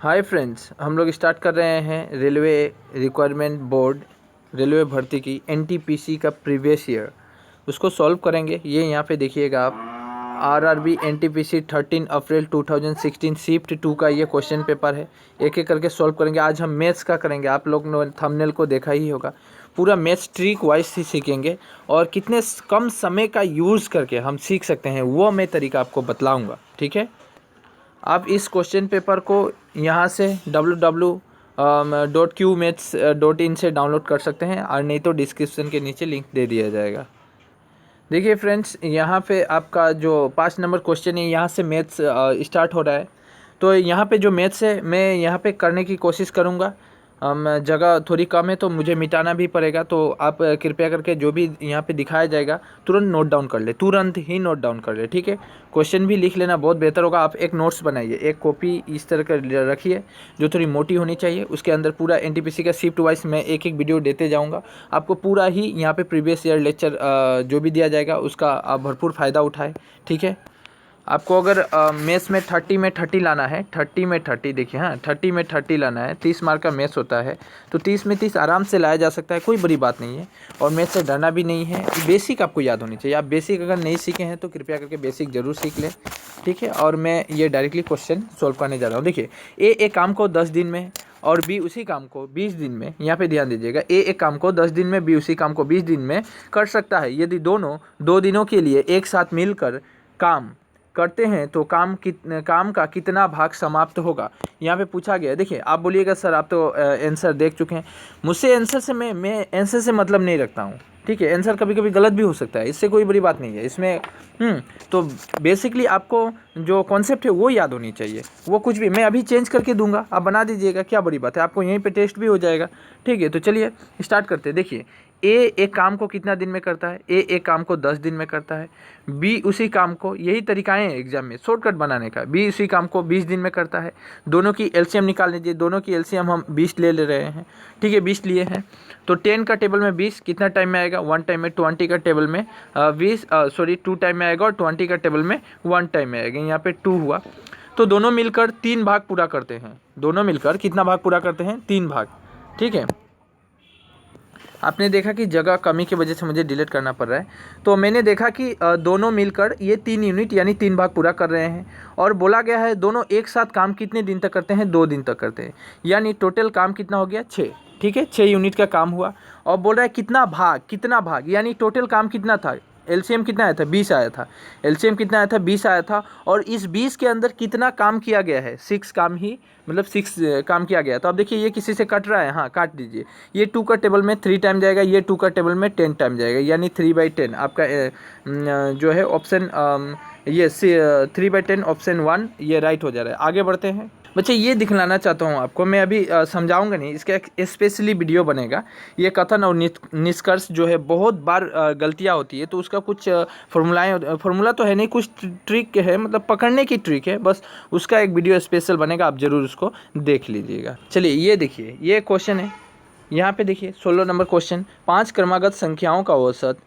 Hi friends, हम लोग start कर रहे हैं रेलवे रिक्वायरमेंट बोर्ड रेलवे भर्ती की एनटीपीसी का प्रीवियस ईयर उसको सॉल्व करेंगे। ये यहाँ पे देखिएगा आप, आरआरबी एनटीपीसी 13 अप्रैल 2016 शिफ्ट 2 का ये क्वेश्चन पेपर है। एक एक करके सॉल्व करेंगे। आज हम मैथ्स का करेंगे। आप लोग ने थंबनेल को देखा ही होगा, पूरा मैथ्स ट्रिक वाइज ही सीखेंगे और कितने कम समय का यूज़ करके हम सीख सकते हैं वो मैं तरीका आपको बतलाऊँगा। ठीक है, आप इस क्वेश्चन पेपर को यहाँ से www.qmaths.in से डाउनलोड कर सकते हैं और नहीं तो डिस्क्रिप्शन के नीचे लिंक दे दिया जाएगा। देखिए फ्रेंड्स, यहाँ पे आपका जो 5 नंबर क्वेश्चन है, यहाँ से मैथ्स स्टार्ट हो रहा है। तो यहाँ पे जो मैथ्स है मैं यहाँ पे करने की कोशिश करूँगा। जगह थोड़ी कम है तो मुझे मिटाना भी पड़ेगा, तो आप कृपया करके जो भी यहाँ पे दिखाया जाएगा तुरंत नोट डाउन कर ले, तुरंत ही नोट डाउन कर ले। ठीक है, क्वेश्चन भी लिख लेना, बहुत बेहतर होगा। आप एक नोट्स बनाइए, एक कॉपी इस तरह का रखिए जो थोड़ी मोटी होनी चाहिए। उसके अंदर पूरा एनटीपीसी का शिफ्ट वाइज मैं एक एक वीडियो देते जाऊँगा। आपको पूरा ही यहाँ पे प्रीवियस ईयर लेक्चर जो भी दिया जाएगा उसका आप भरपूर फ़ायदा उठाएँ। ठीक है, आपको अगर मैथ्स में 30 में 30 लाना है, 30 में 30, देखिए हाँ 30 में 30 लाना है, 30 मार्क का मैथ्स होता है तो 30 में 30 आराम से लाया जा सकता है, कोई बड़ी बात नहीं है। और मैथ्स से डरना भी नहीं है। बेसिक आपको याद होनी चाहिए। आप बेसिक अगर नहीं सीखे हैं तो कृपया करके बेसिक ज़रूर सीख लें। ठीक है, और मैं ये डायरेक्टली क्वेश्चन सॉल्व करने जा रहा हूँ। देखिए, ए एक काम को 10 दिन में और बी उसी काम को 20 दिन में, यहाँ पे ध्यान दीजिएगा, ए एक काम को 10 दिन में, बी उसी काम को 20 दिन में कर सकता है यदि दोनों 2 दिनों के लिए एक साथ मिलकर काम करते हैं तो काम का कितना भाग समाप्त होगा, यहाँ पे पूछा गया है। देखिए, आप बोलिएगा सर आप तो आंसर देख चुके हैं। मुझसे आंसर से मैं आंसर से मतलब नहीं रखता हूँ। ठीक है, आंसर कभी कभी गलत भी हो सकता है, इससे कोई बड़ी बात नहीं है इसमें। तो बेसिकली आपको जो कॉन्सेप्ट है वो याद होनी चाहिए। वो कुछ भी मैं अभी चेंज करके दूंगा, आप बना दीजिएगा, क्या बड़ी बात है, आपको यहीं पे टेस्ट भी हो जाएगा। ठीक है, तो चलिए स्टार्ट करते हैं। देखिए, ए एक काम को कितना दिन में करता है, ए एक काम को 10 दिन में करता है, बी उसी काम को, यही तरीका है एग्जाम में शॉर्टकट बनाने का, बी उसी काम को 20 दिन में करता है। दोनों की एलसीएम निकाल लीजिए, दोनों की एलसीएम हम 20 ले रहे हैं। ठीक है, 20 लिए हैं तो 10 का टेबल में 20 कितना टाइम में आएगा, 1 टाइम में। 20 का टेबल में 2 टाइम में आएगा और 20 का टेबल में 1 टाइम में आएगा। यहाँ पे 2 हुआ तो दोनों मिलकर 3 भाग पूरा करते हैं। दोनों मिलकर कितना भाग पूरा करते हैं, 3 भाग। ठीक है, आपने देखा कि जगह कमी की वजह से मुझे डिलीट करना पड़ रहा है, तो मैंने देखा कि दोनों मिलकर ये 3 यूनिट यानी 3 भाग पूरा कर रहे हैं। और बोला गया है दोनों एक साथ काम कितने दिन तक करते हैं, 2 दिन तक करते हैं, यानी टोटल काम कितना हो गया, 6। ठीक है, 6 यूनिट का काम हुआ। और बोल रहा है कितना भाग यानी टोटल काम कितना था, एलसीएम कितना आया था, 20 आया था। एलसीएम कितना आया था, 20 आया था। और इस 20 के अंदर कितना काम किया गया है, 6 काम ही, मतलब 6 काम किया गया। तो अब देखिए ये किसी से कट रहा है, हाँ काट दीजिए। ये 2 का टेबल में 3 टाइम जाएगा, ये 2 का टेबल में 10 टाइम जाएगा, यानी 3/10 आपका जो है ऑप्शन ये 3/10 ऑप्शन 1 ये राइट हो जा रहा है। आगे बढ़ते हैं बच्चे, ये दिखलाना चाहता हूँ आपको, मैं अभी समझाऊंगा नहीं, इसका एक स्पेशली वीडियो बनेगा। ये कथन और निष्कर्ष जो है बहुत बार गलतियाँ होती है, तो उसका कुछ फॉर्मूला तो है नहीं, कुछ ट्रिक है, मतलब पकड़ने की ट्रिक है, बस उसका एक वीडियो स्पेशल बनेगा, आप ज़रूर उसको देख लीजिएगा। चलिए ये देखिए, ये क्वेश्चन है, यहाँ पे देखिए 16 नंबर क्वेश्चन, 5 क्रमागत संख्याओं का औसत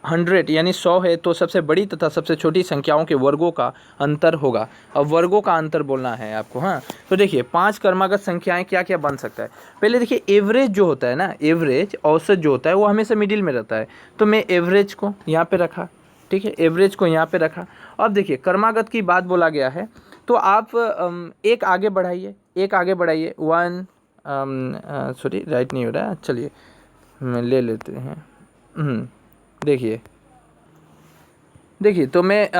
100 यानी 100 है तो सबसे बड़ी तथा सबसे छोटी संख्याओं के वर्गों का अंतर होगा। अब वर्गों का अंतर बोलना है आपको। हाँ, तो देखिए 5 क्रमागत संख्याएं क्या क्या बन सकता है। पहले देखिए एवरेज जो होता है ना, एवरेज औसत जो होता है वो हमेशा मिडिल में रहता है, तो मैं एवरेज को यहाँ पे रखा। ठीक है, एवरेज को यहाँ पे रखा। अब देखिए क्रमागत की बात बोला गया है तो आप एक आगे बढ़ाइए, एक आगे बढ़ाइए, 1 सॉरी राइट नहीं हो रहा है, चलिए ले लेते हैं। देखिए तो मैं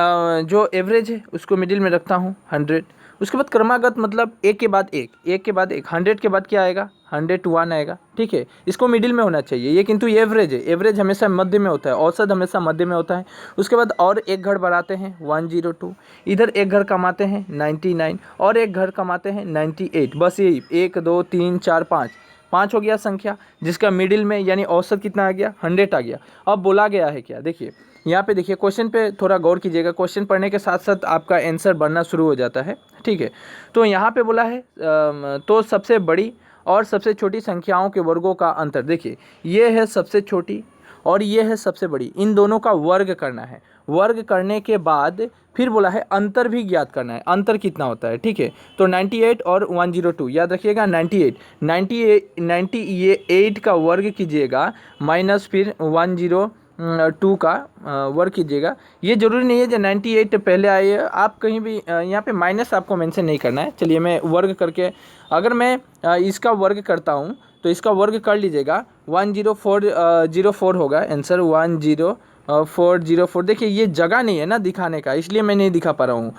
जो एवरेज है उसको मिडिल में रखता हूँ 100। उसके बाद क्रमागत मतलब एक के बाद एक, एक के बाद एक, 100 के बाद क्या आएगा, 101 आएगा। ठीक है, इसको मिडिल में होना चाहिए ये, किंतु ये एवरेज है, एवरेज हमेशा मध्य में होता है, औसत हमेशा मध्य में होता है। उसके बाद और एक घर बढ़ाते हैं 102, इधर एक घर कमाते हैं 99 और एक घर कमाते हैं 98। बस यही 1 2 3 4 5 हो गया संख्या, जिसका मिडिल में यानी औसत कितना आ गया, 100 आ गया। अब बोला गया है क्या, देखिए यहाँ पे देखिए क्वेश्चन पे थोड़ा गौर कीजिएगा, क्वेश्चन पढ़ने के साथ साथ आपका आंसर बनना शुरू हो जाता है। ठीक है, तो यहाँ पे बोला है तो सबसे बड़ी और सबसे छोटी संख्याओं के वर्गों का अंतर। देखिए ये है सबसे छोटी और ये है सबसे बड़ी, इन दोनों का वर्ग करना है। वर्ग करने के बाद फिर बोला है अंतर भी ज्ञात करना है, अंतर कितना होता है, ठीक है। तो 98 और 102 याद रखिएगा, 98 का वर्ग कीजिएगा माइनस फिर 102 का वर्ग कीजिएगा। ये जरूरी नहीं है जो 98 पहले आए, आप कहीं भी यहाँ पे माइनस आपको मेंशन नहीं करना है। चलिए मैं वर्ग करके, अगर मैं इसका वर्ग करता हूँ तो इसका वर्ग कर लीजिएगा, 10404 होगा आंसर, 10404। देखिए ये जगह नहीं है ना दिखाने का, इसलिए मैं नहीं दिखा पा रहा हूँ।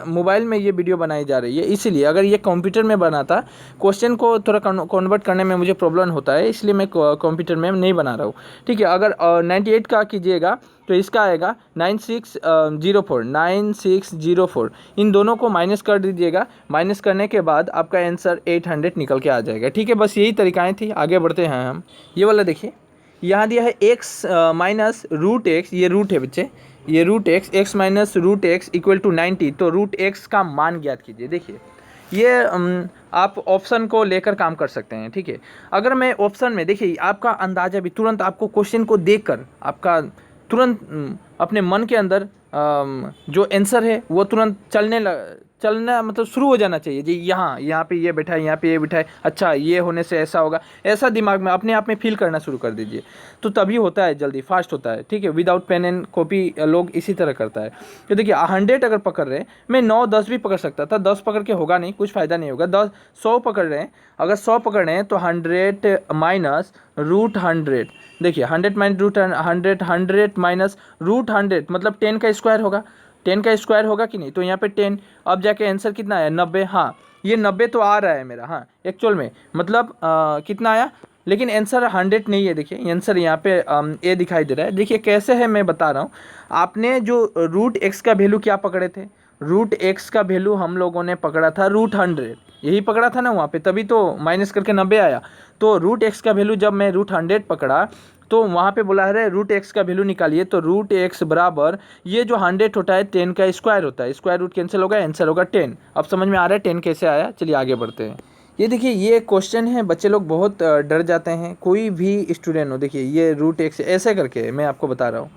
मोबाइल में ये वीडियो बनाई जा रही है, इसीलिए। अगर ये कंप्यूटर में बनाता, क्वेश्चन को थोड़ा कन्वर्ट करने में मुझे प्रॉब्लम होता है, इसलिए मैं कंप्यूटर में नहीं बना रहा हूँ, ठीक है। अगर 98 का कीजिएगा तो इसका आएगा 9604। इन दोनों को माइनस कर दीजिएगा, माइनस करने के बाद आपका आंसर 800 निकल के आ जाएगा, ठीक है। बस यही तरीकाएँ थी, आगे बढ़ते हैं हम। ये वाला देखिए, यहाँ दिया है x माइनस रूट एक्स, ये रूट है बच्चे, ये root x minus root x equal to 90। तो रूट x का मान ज्ञात कीजिए। देखिए ये आप ऑप्शन को लेकर काम कर सकते हैं, ठीक है। अगर मैं ऑप्शन में, देखिए आपका अंदाजा भी तुरंत, आपको क्वेश्चन को देखकर आपका तुरंत अपने मन के अंदर जो आंसर है वो तुरंत चलना मतलब शुरू हो जाना चाहिए जी। यहाँ पे ये बैठा है, यहाँ पे ये बैठा है, अच्छा ये होने से ऐसा होगा, ऐसा दिमाग में अपने आप में फील करना शुरू कर दीजिए, तो तभी होता है, जल्दी फास्ट होता है, ठीक है। विदाउट पेन एंड कॉपी लोग इसी तरह करता है। तो देखिए 100 अगर पकड़ रहे हैं, मैं 9-10 भी पकड़ सकता था, 10 पकड़ के होगा नहीं, कुछ फ़ायदा नहीं होगा। 100 पकड़ रहे हैं, अगर 100 पकड़ रहे हैं तो 100 माइनस रूट 100, देखिए 100 माइनस रूट 100, 100 माइनस रूट 100 मतलब 10 का स्क्वायर होगा, 10 का स्क्वायर होगा कि नहीं। तो यहाँ पे 10, अब जाके आंसर कितना आया, 90। हाँ ये 90 तो आ रहा है मेरा, हाँ एक्चुअल में मतलब कितना आया, लेकिन आंसर 100 नहीं है। देखिए आंसर यहाँ पे ए दिखाई दे रहा है। देखिए कैसे है मैं बता रहा हूँ। आपने जो रूट एक्स का वैल्यू क्या पकड़े थे, रूट एक्स का वैल्यू हम लोगों ने पकड़ा था रूट 100, यही पकड़ा था ना वहाँ पे, तभी तो माइनस करके 90 आया। तो रूट एक्स का वैल्यू जब मैं रूट 100 पकड़ा तो वहाँ पे बोला है रूट एक्स का वैल्यू निकालिए, तो रूट एक्स बराबर ये जो 100 होता है 10 का स्क्वायर होता है, स्क्वायर रूट कैंसिल होगा, आंसर होगा 10। अब समझ में आ रहा है 10 कैसे आया। चलिए आगे बढ़ते हैं। ये देखिए ये क्वेश्चन है, बच्चे लोग बहुत डर जाते हैं, कोई भी स्टूडेंट हो। देखिए ये रूट एक्स ऐसे करके मैं आपको बता रहा हूँ,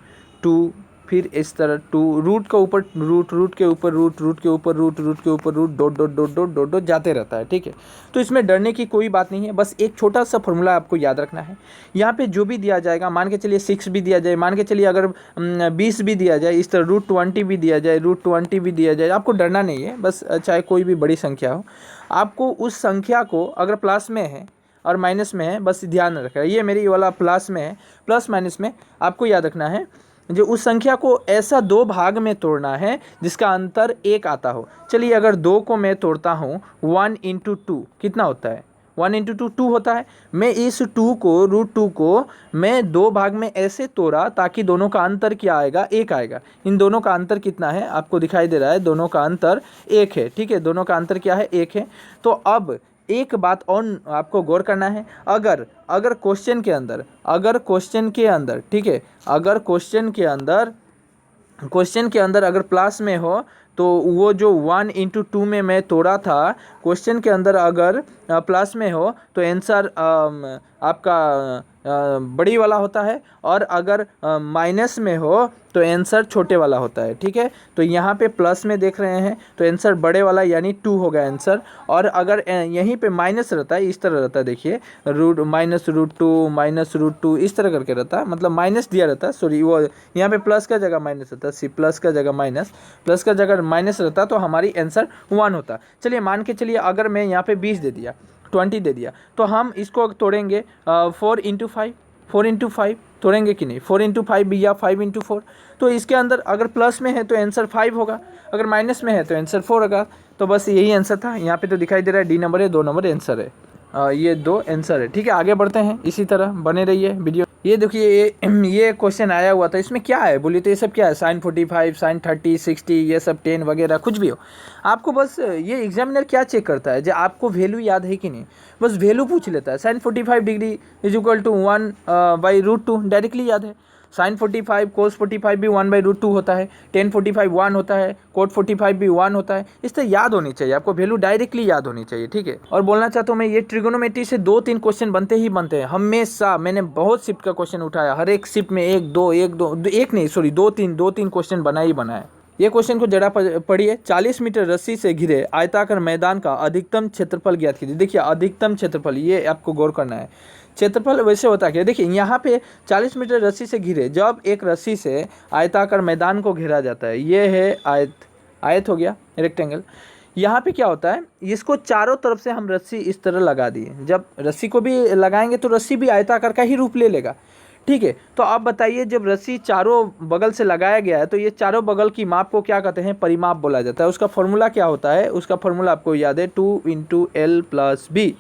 2 फिर इस तरह 2 रूट के ऊपर रूट के ऊपर रूट के ऊपर रूट के ऊपर रूट डॉट जाते रहता है, ठीक है। तो इसमें डरने की कोई बात नहीं है, बस एक छोटा सा फॉर्मूला आपको याद रखना है। यहाँ पे जो भी दिया जाएगा, मान के चलिए 6 भी दिया जाए, मान के चलिए अगर 20 भी दिया जाए, इस तरह रूट 20 भी दिया जाए, रूट 20 भी दिया जाए, आपको डरना नहीं है। बस चाहे कोई भी बड़ी संख्या हो, आपको उस संख्या को अगर प्लस में है और माइनस में है, बस ध्यान रखना। ये मेरी वाला प्लस में है, प्लस माइनस में आपको याद रखना है जो उस संख्या को ऐसा 2 भाग में तोड़ना है जिसका अंतर 1 आता हो। चलिए अगर 2 को मैं तोड़ता हूँ 1 इंटू 2 कितना होता है, 1 इंटू 2 2 होता है। मैं इस 2 को रूट 2 को मैं 2 भाग में ऐसे तोड़ा ताकि दोनों का अंतर क्या आएगा, 1 आएगा। इन दोनों का अंतर कितना है आपको दिखाई दे रहा है, दोनों का अंतर 1 है, ठीक है। दोनों का अंतर क्या है, 1 है। तो अब एक बात और आपको गौर करना है, अगर क्वेश्चन के अंदर ठीक है, अगर क्वेश्चन के अंदर अगर प्लस में हो तो वो जो 1 इंटू 2 में मैं तोड़ा था, क्वेश्चन के अंदर अगर प्लस में हो तो आंसर आपका बड़ी वाला होता है, और अगर माइनस में हो तो आंसर छोटे वाला होता है, ठीक है। तो यहाँ पे प्लस में देख रहे हैं तो आंसर बड़े वाला यानी 2 होगा आंसर, और अगर यहीं पे माइनस रहता है, इस तरह रहता है, देखिए रूट माइनस रूट 2 इस तरह करके रहता है, मतलब माइनस दिया रहता है, सॉरी वो यहाँ पे प्लस का जगह माइनस रहता है, प्लस का जगह माइनस रहता तो हमारी आंसर 1 होता। चलिए मान के चलिए अगर मैं यहाँ पे 20 दे दिया, 20 दे दिया, तो हम इसको तोड़ेंगे 4 इंटू 5 तोड़ेंगे कि नहीं, 4 इंटू 5 या 5 इंटू 4। तो इसके अंदर अगर प्लस में है तो आंसर 5 होगा, अगर माइनस में है तो आंसर 4 होगा। तो बस यही आंसर था। यहाँ पे तो दिखाई दे रहा है डी नंबर है, 2 नंबर आंसर है, ये 2 आंसर है, ठीक है। आगे बढ़ते हैं, इसी तरह बने रहिए वीडियो। ये देखिए ये क्वेश्चन आया हुआ था, इसमें क्या है बोलिए तो ये सब क्या है, sin 45, sin 30, 60, ये सब 10 वगैरह कुछ भी हो। आपको बस ये एग्जामिनर क्या चेक करता है, जो आपको वैल्यू याद है कि नहीं, बस वैल्यू पूछ लेता है। sin 45 degree is equal to 1 by root 2 directly याद है। sin 45 cos 45 भी 1 बाई रूट 2 होता है, tan 45 1 होता है, cot 45 भी 1 होता है। इस तरह याद होनी चाहिए आपको, वैल्यू डायरेक्टली याद होनी चाहिए, ठीक है। और बोलना चाहता हूँ मैं, ये ट्रिगोनोमेट्री से 2-3 क्वेश्चन बनते हैं हमेशा। मैंने बहुत शिफ्ट का क्वेश्चन उठाया, हर एक शिफ्ट में 1-2 1 नहीं सॉरी 2-3 क्वेश्चन बना ही बना है। ये क्वेश्चन को जरा पढ़िए। 40 मीटर रस्सी से घिरे आयताकार मैदान का अधिकतम क्षेत्रफल ज्ञात कीजिए। देखिए अधिकतम क्षेत्रफल, ये आपको गौर करना है। क्षेत्रफल वैसे होता क्या, देखिए यहाँ पे 40 मीटर रस्सी से घिरे, जब एक रस्सी से आयताकार मैदान को घेरा जाता है, ये है आयत, आयत हो गया रेक्टेंगल। यहाँ पे क्या होता है, इसको चारों तरफ से हम रस्सी इस तरह लगा दिए। जब रस्सी को भी लगाएंगे तो रस्सी भी आयताकार का ही रूप ले लेगा, ठीक है। तो आप बताइए, जब रस्सी चारों बगल से लगाया गया है तो ये चारों बगल की माप को क्या कहते हैं, परिमाप बोला जाता है। उसका फॉर्मूला क्या होता है, उसका फॉर्मूला आपको याद है, 2 × L + B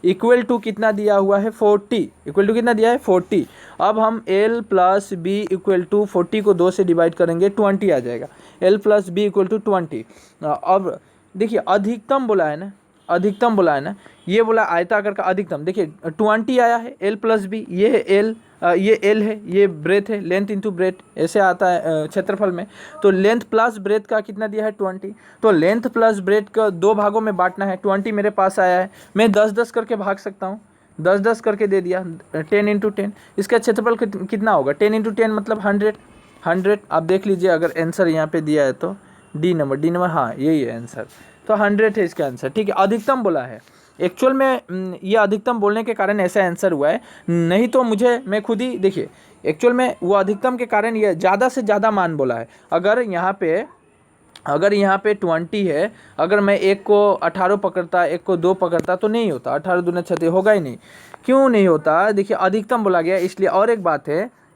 इक्वल टू कितना दिया हुआ है, 40। इक्वल टू कितना दिया है, 40। अब हम L + B इक्वल टू 40 को 2 से डिवाइड करेंगे, 20 आ जाएगा। L + B equal to 20। अब देखिए अधिकतम बोला है ना, अधिकतम बोला है ना, ये बोला आयताकार का अधिकतम। देखिए 20 आया है, L + B, ये है L, ये L है, ये ब्रेथ है, लेंथ इंटू ब्रेथ ऐसे आता है क्षेत्रफल में। तो लेंथ प्लस ब्रेथ का कितना दिया है, 20। तो लेंथ प्लस ब्रेथ का 2 भागों में बांटना है। 20 मेरे पास आया है, मैं 10-10 करके भाग सकता हूँ, 10-10 करके दे दिया, 10 × 10। इसका क्षेत्रफल कितना होगा, 10 × 10 मतलब 100। आप देख लीजिए, अगर आंसर यहाँ पे दिया है तो डी नंबर, हाँ यही है आंसर। तो 100 है इसका आंसर, ठीक है। अधिकतम बोला है, एक्चुअल में ये अधिकतम बोलने के कारण ऐसा आंसर हुआ है, नहीं तो मैं खुद ही, देखिए एक्चुअल में वो अधिकतम के कारण ये ज़्यादा से ज़्यादा मान बोला है। अगर यहाँ पे 20 है, अगर मैं एक को 18 पकड़ता, एक को 2 पकड़ता तो नहीं होता, 18 दूना 36 होगा ही नहीं। क्यों नहीं होता, देखिए अधिकतम बोला गया इसलिए। और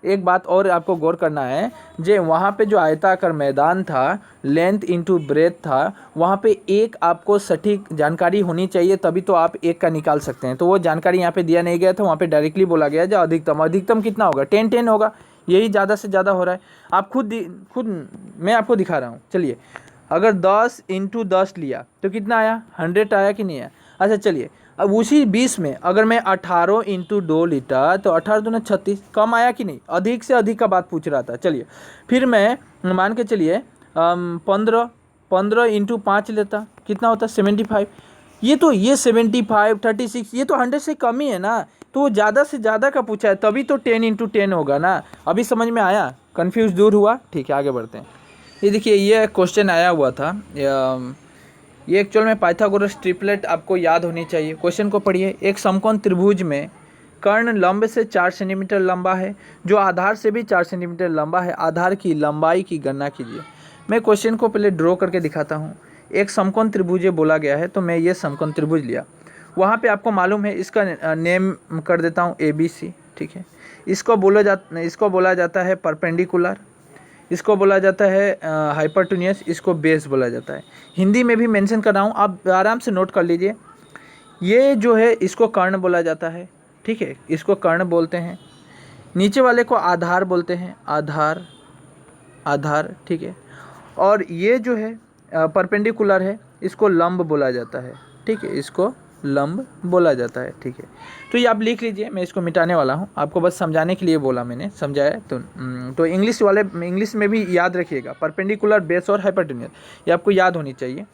एक बात और आपको गौर करना है, जो वहाँ पे जो आयताकार मैदान था, लेंथ इंटू ब्रेथ था, वहाँ पे एक आपको सटीक जानकारी होनी चाहिए, तभी तो आप एक का निकाल सकते हैं। तो वो जानकारी यहाँ पे दिया नहीं गया था, वहाँ पे डायरेक्टली बोला गया जो अधिकतम कितना होगा, 10 होगा। यही ज़्यादा से ज़्यादा हो रहा है। आप खुद मैं आपको दिखा रहा हूँ। चलिए, अगर 10 × 10 लिया तो कितना आया, 100 आया कि नहीं आया। अच्छा चलिए, अब उसी 20 में अगर मैं 18 × 2 लेता तो 18 दूना 36, कम आया कि नहीं, अधिक से अधिक का बात पूछ रहा था। चलिए फिर मैं मान के चलिए 15 × 5 लेता, कितना होता, 75। ये 75, 36, ये तो 100 से कम ही है ना। तो ज़्यादा से ज़्यादा का पूछा है, तभी तो 10 × 10 होगा ना। अभी समझ में आया, कन्फ्यूज़ दूर हुआ, ठीक है आगे बढ़ते हैं। ये देखिए, ये क्वेश्चन आया हुआ था, ये एक्चुअल में पाइथागोरस ट्रिपलेट आपको याद होनी चाहिए। क्वेश्चन को पढ़िए। एक समकोण त्रिभुज में कर्ण लंब से 4 सेंटीमीटर लंबा है, जो आधार से भी 4 सेंटीमीटर लंबा है। आधार की लंबाई की गणना कीजिए। मैं क्वेश्चन को पहले ड्रॉ करके दिखाता हूँ। एक समकोण त्रिभुज बोला गया है, तो मैं ये समकोण त्रिभुज लिया। वहाँ पे आपको मालूम है, इसका नेम कर देता हूँ ABC, ठीक है। इसको बोला जाता है परपेंडिकुलर, इसको बोला जाता है हाइपरटूनियस, इसको बेस बोला जाता है। हिंदी में भी मेंशन कर रहा हूँ, आप आराम से नोट कर लीजिए। ये जो है इसको कर्ण बोला जाता है, ठीक है, इसको कर्ण बोलते हैं। नीचे वाले को आधार बोलते हैं, आधार, ठीक है। और ये जो है परपेंडिकुलर है, इसको लंब बोला जाता है, ठीक है, इसको लंब बोला जाता है, ठीक है। तो ये आप लिख लीजिए, मैं इसको मिटाने वाला हूँ, आपको बस समझाने के लिए बोला मैंने, समझाया। तो इंग्लिश में भी याद रखिएगा, परपेंडिकुलर, बेस और हाइपरटेन्यूस, ये आपको याद होनी चाहिए।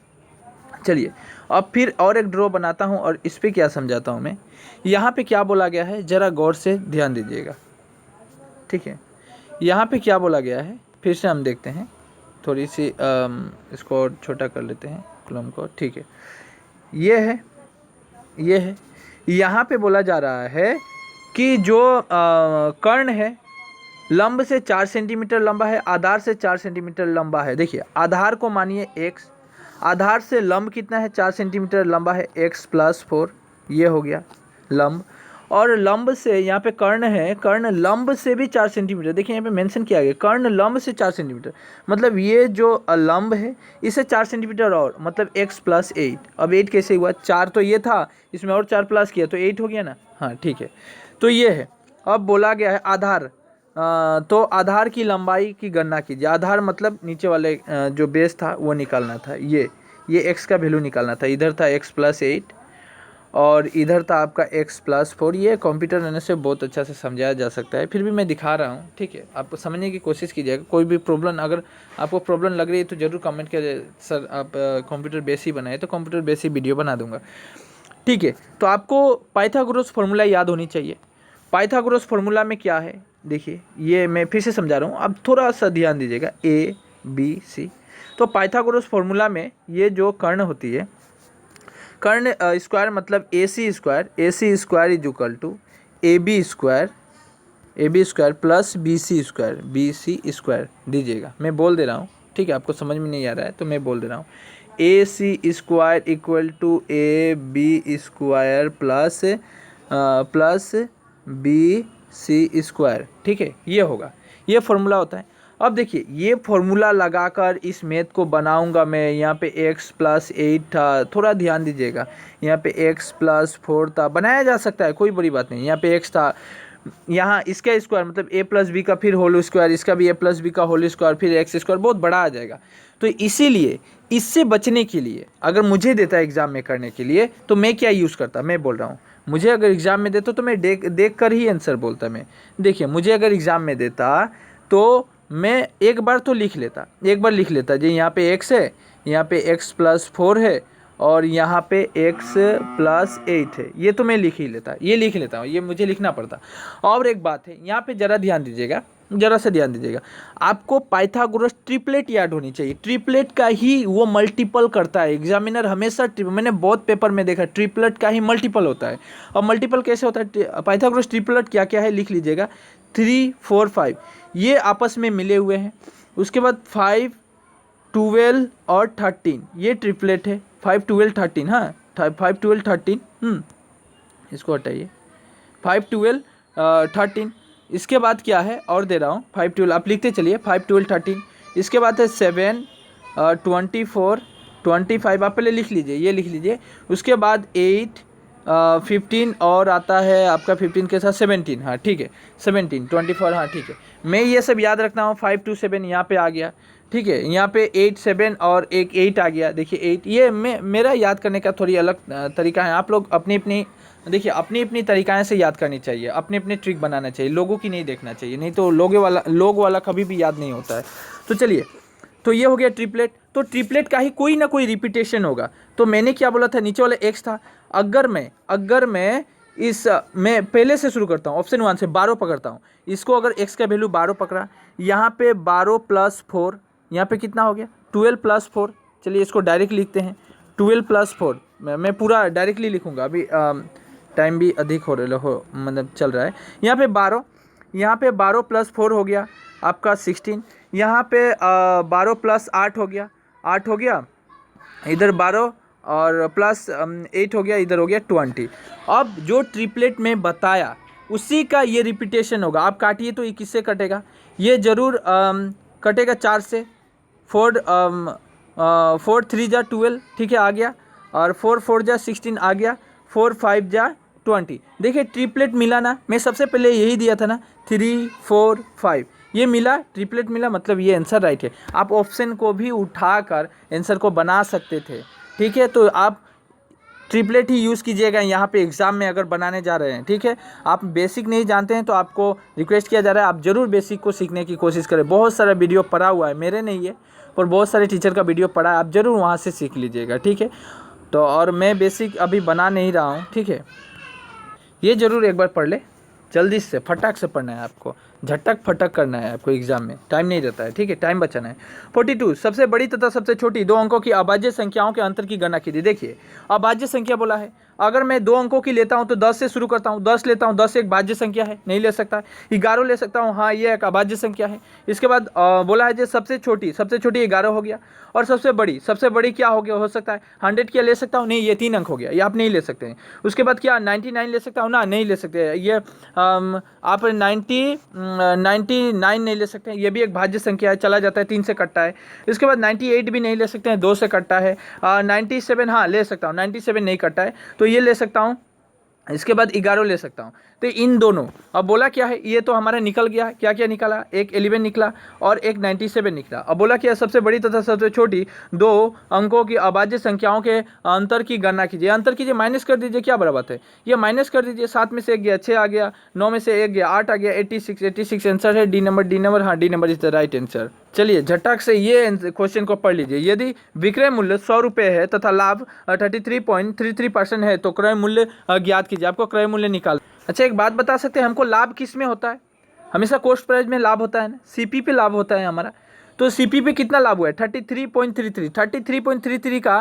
चलिए अब फिर और एक ड्रॉ बनाता हूँ और इस पर क्या समझाता हूँ मैं। यहाँ पे क्या बोला गया है, ज़रा गौर से ध्यान दीजिएगा, ठीक है। यहाँ पे क्या बोला गया है, फिर से हम देखते हैं, थोड़ी सी इसको और छोटा कर लेते हैं कॉलम को, ठीक है। ये है यहाँ पे बोला जा रहा है कि जो कर्ण है लंब से 4 सेंटीमीटर लंबा है, आधार से 4 सेंटीमीटर लंबा है। देखिए आधार को मानिए x, आधार से लंब कितना है, 4 सेंटीमीटर लंबा है, x + 4, ये हो गया लंब। और लंब से यहाँ पे कर्ण है, कर्ण लंब से भी 4 सेंटीमीटर, देखिए यहाँ पे मेंशन किया गया, कर्ण लंब से 4 सेंटीमीटर, मतलब ये जो लंब है इसे 4 सेंटीमीटर और, मतलब x + 8। अब 8 कैसे हुआ, 4 तो ये था, इसमें और 4 प्लस किया तो 8 हो गया ना, हाँ ठीक है। तो ये है, अब बोला गया है आधार, तो आधार की लंबाई की गणना कीजिए। आधार मतलब नीचे वाले जो बेस था वो निकालना था, ये x का वैल्यू निकालना था। इधर था x + 8 और इधर था आपका x + 4। ये कंप्यूटर रहने से बहुत अच्छा से समझाया जा सकता है, फिर भी मैं दिखा रहा हूँ, ठीक है। आपको समझने की कोशिश कीजिएगा। कोई भी प्रॉब्लम, अगर आपको प्रॉब्लम लग रही है तो ज़रूर कमेंट कीजिए, सर आप कंप्यूटर बेस ही बनाए, तो कंप्यूटर बेस ही वीडियो बना दूँगा, ठीक है। तो आपको पाइथागोरस फार्मूला याद होनी चाहिए। पाइथागोरस फार्मूला में क्या है, देखिए ये मैं फिर से समझा रहा हूँ, अब थोड़ा सा ध्यान दीजिएगा। A B C, तो पाइथागोरस फॉर्मूला में ये जो कर्ण होती है, कर्ण स्क्वायर मतलब A C square is equal to A B square plus B C square दीजिएगा। मैं बोल दे रहा हूँ, ठीक है, आपको समझ में नहीं आ रहा है तो मैं बोल दे रहा हूँ। A C square equal to A B square plus B C square, ठीक है, ये होगा, ये फॉर्मूला होता है। अब देखिए ये फॉर्मूला लगाकर इस मैथ को बनाऊंगा मैं। यहाँ पे x प्लस 8 था, थोड़ा ध्यान दीजिएगा, यहाँ पे x प्लस 4 था, बनाया जा सकता है, कोई बड़ी बात नहीं। यहाँ पे x था, यहाँ इसका स्क्वायर मतलब a प्लस बी का फिर होल स्क्वायर, इसका भी a प्लस बी का होल स्क्वायर फिर एक्स स्क्वायर, बहुत बड़ा आ जाएगा। तो इसीलिए इससे बचने के लिए अगर मुझे देता है एग्जाम में करने के लिए तो मैं क्या यूज़ करता, मैं बोल रहा हूँ, मुझे अगर एग्ज़ाम में देता तो मैं देख कर ही आंसर बोलता। मैं देखिए मुझे अगर एग्ज़ाम में देता तो मैं एक बार लिख लेता जी, यहाँ पे x है, यहाँ पे x प्लस 4 है और यहाँ पे x प्लस 8 है, ये तो मैं लिख लेता हूँ, ये मुझे लिखना पड़ता। और एक बात है, यहाँ पे ज़रा सा ध्यान दीजिएगा, आपको पाइथागोरस ट्रिपलेट याद होनी चाहिए। ट्रिपलेट का ही वो मल्टीपल करता है एग्जामिनर हमेशा, मैंने बहुत पेपर में देखा ट्रिपलेट का ही मल्टीपल होता है। और मल्टीपल कैसे होता है, पाइथागोरस ट्रिपलेट क्या क्या है लिख लीजिएगा, 3, 4, 5 ये आपस में मिले हुए हैं। उसके बाद 5, 12 और 13 ये ट्रिपलेट है, 5, 12, 13, हाँ 5, 12, 13, इसको हटाइए, 5, 12, 13। इसके बाद क्या है और दे रहा हूँ, 5, 12 आप लिखते चलिए, 5, 12, 13। इसके बाद है 7, 24, 25 आप पहले लिख लीजिए, ये लिख लीजिए। उसके बाद 8, 15 और आता है आपका 15 के साथ 17, हाँ ठीक है, 17, 24, हाँ ठीक है, मैं ये सब याद रखता हूँ। 5, 2, 7 यहाँ पे आ गया, ठीक है, यहाँ पे 8, 7 और एक 8 आ गया, देखिए 8, ये मेरा याद करने का थोड़ी अलग तरीका है। आप लोग अपनी अपनी तरीक़ाएँ से याद करनी चाहिए, अपने ट्रिक बनाना चाहिए, लोगों की नहीं देखना चाहिए, नहीं तो लोग वाला कभी भी याद नहीं होता है। तो चलिए, तो ये हो गया ट्रिपलेट। तो ट्रिपलेट का ही कोई ना कोई रिपीटेशन होगा। तो मैंने क्या बोला था, नीचे वाला x था, अगर मैं मैं पहले से शुरू करता हूँ, ऑप्शन 1 से 12 पकड़ता हूँ, इसको अगर x का वैल्यू 12 पकड़ा, यहाँ पे 12 प्लस 4, यहाँ पे कितना हो गया 12 प्लस 4। चलिए इसको डायरेक्ट लिखते हैं, 12 प्लस 4, मैं पूरा डायरेक्टली लिखूँगा, अभी टाइम भी अधिक हो मतलब चल रहा है। यहाँ पे 12 प्लस 4 हो गया आपका 16, यहाँ पे 12 प्लस 8 हो गया, इधर 12 और प्लस 8 हो गया, इधर हो गया 20। अब जो ट्रिपलेट में बताया उसी का ये रिपीटेशन होगा। आप काटिए तो ये किससे कटेगा, ये ज़रूर कटेगा 4 से, 4 3 जा 12, ठीक है आ गया, और 4 4 जा 16 आ गया, 4 5 जा 20। देखिए ट्रिपलेट मिला ना, मैं सबसे पहले यही दिया था ना, 3 4 5 ये मिला, ट्रिपलेट मिला, मतलब ये आंसर राइट है। आप ऑप्शन को भी उठाकर आंसर को बना सकते थे, ठीक है। तो आप ट्रिपलेट ही यूज़ कीजिएगा यहाँ पे एग्ज़ाम में अगर बनाने जा रहे हैं, ठीक है। आप बेसिक नहीं जानते हैं तो आपको रिक्वेस्ट किया जा रहा है, आप ज़रूर बेसिक को सीखने की कोशिश करें। बहुत सारा वीडियो पढ़ा हुआ है, मेरे नहीं है पर बहुत सारे टीचर का वीडियो पढ़ा है, आप ज़रूर वहाँ से सीख लीजिएगा, ठीक है। तो और मैं बेसिक अभी बना नहीं रहा हूँ, ठीक है, ये ज़रूर एक बार पढ़ ले, जल्दी से फटाक से पढ़ना है आपको, झटक फटक करना है आपको, एग्जाम में टाइम नहीं रहता है, ठीक है, टाइम बचाना है। 42 सबसे बड़ी तथा सबसे छोटी 2 अंकों की अभाज्य संख्याओं के अंतर की गणना कीजिए। देखिए अभाज्य संख्या बोला है, अगर मैं 2 अंकों की लेता हूं तो 10 से शुरू करता हूं, 10 लेता हूं, 10 एक भाज्य संख्या है, नहीं ले सकता। 11 ले सकता हूं, हाँ ये एक अभाज्य संख्या है। इसके बाद बोला है जो सबसे छोटी 11 हो गया, और सबसे बड़ी क्या हो गया, हो सकता है 100 क्या ले सकता हूँ, नहीं ये 3 अंक हो गया, ये आप नहीं ले सकते हैं। उसके बाद क्या 99 ले सकता हूँ ना, नहीं ले सकते, ये आप 99 नहीं ले सकते हैं, ये भी एक भाज्य संख्या है, चला जाता है, 3 से कटता है। इसके बाद 98 भी नहीं ले सकते हैं, 2 से कटता है। 97 हाँ ले सकता हूँ, 97 नहीं कटता है तो ये ले सकता हूँ। इसके बाद 11 ले सकता हूँ। तो इन दोनों, अब बोला क्या है, ये तो हमारा निकल गया, क्या क्या निकला, एक 11 निकला और एक 97 निकला। अब बोला क्या, सबसे बड़ी तथा सबसे छोटी 2 अंकों की अभाज्य संख्याओं के अंतर की गणना कीजिए। अंतर कीजिए, माइनस कर दीजिए, क्या बराबर है, ये माइनस कर दीजिए, 7 में से 1 गया, 6 आ गया, 9 में से 1 गया, 8 आ गया, 86 आंसर है, डी नंबर, हाँ D number is the right answer. चलिए झटक से ये क्वेश्चन को पढ़ लीजिए। यदि विक्रय मूल्य 100 रुपये है तथा लाभ 33.33% है तो क्रय मूल्य ज्ञात कीजिए। आपको क्रय मूल्य निकाल। अच्छा एक बात बता सकते हैं, हमको लाभ किस में होता है, हमेशा कॉस्ट प्राइस में लाभ होता है ना, सीपी पे लाभ होता है हमारा। तो सीपी पे कितना लाभ हुआ है 33.33, 33.33 का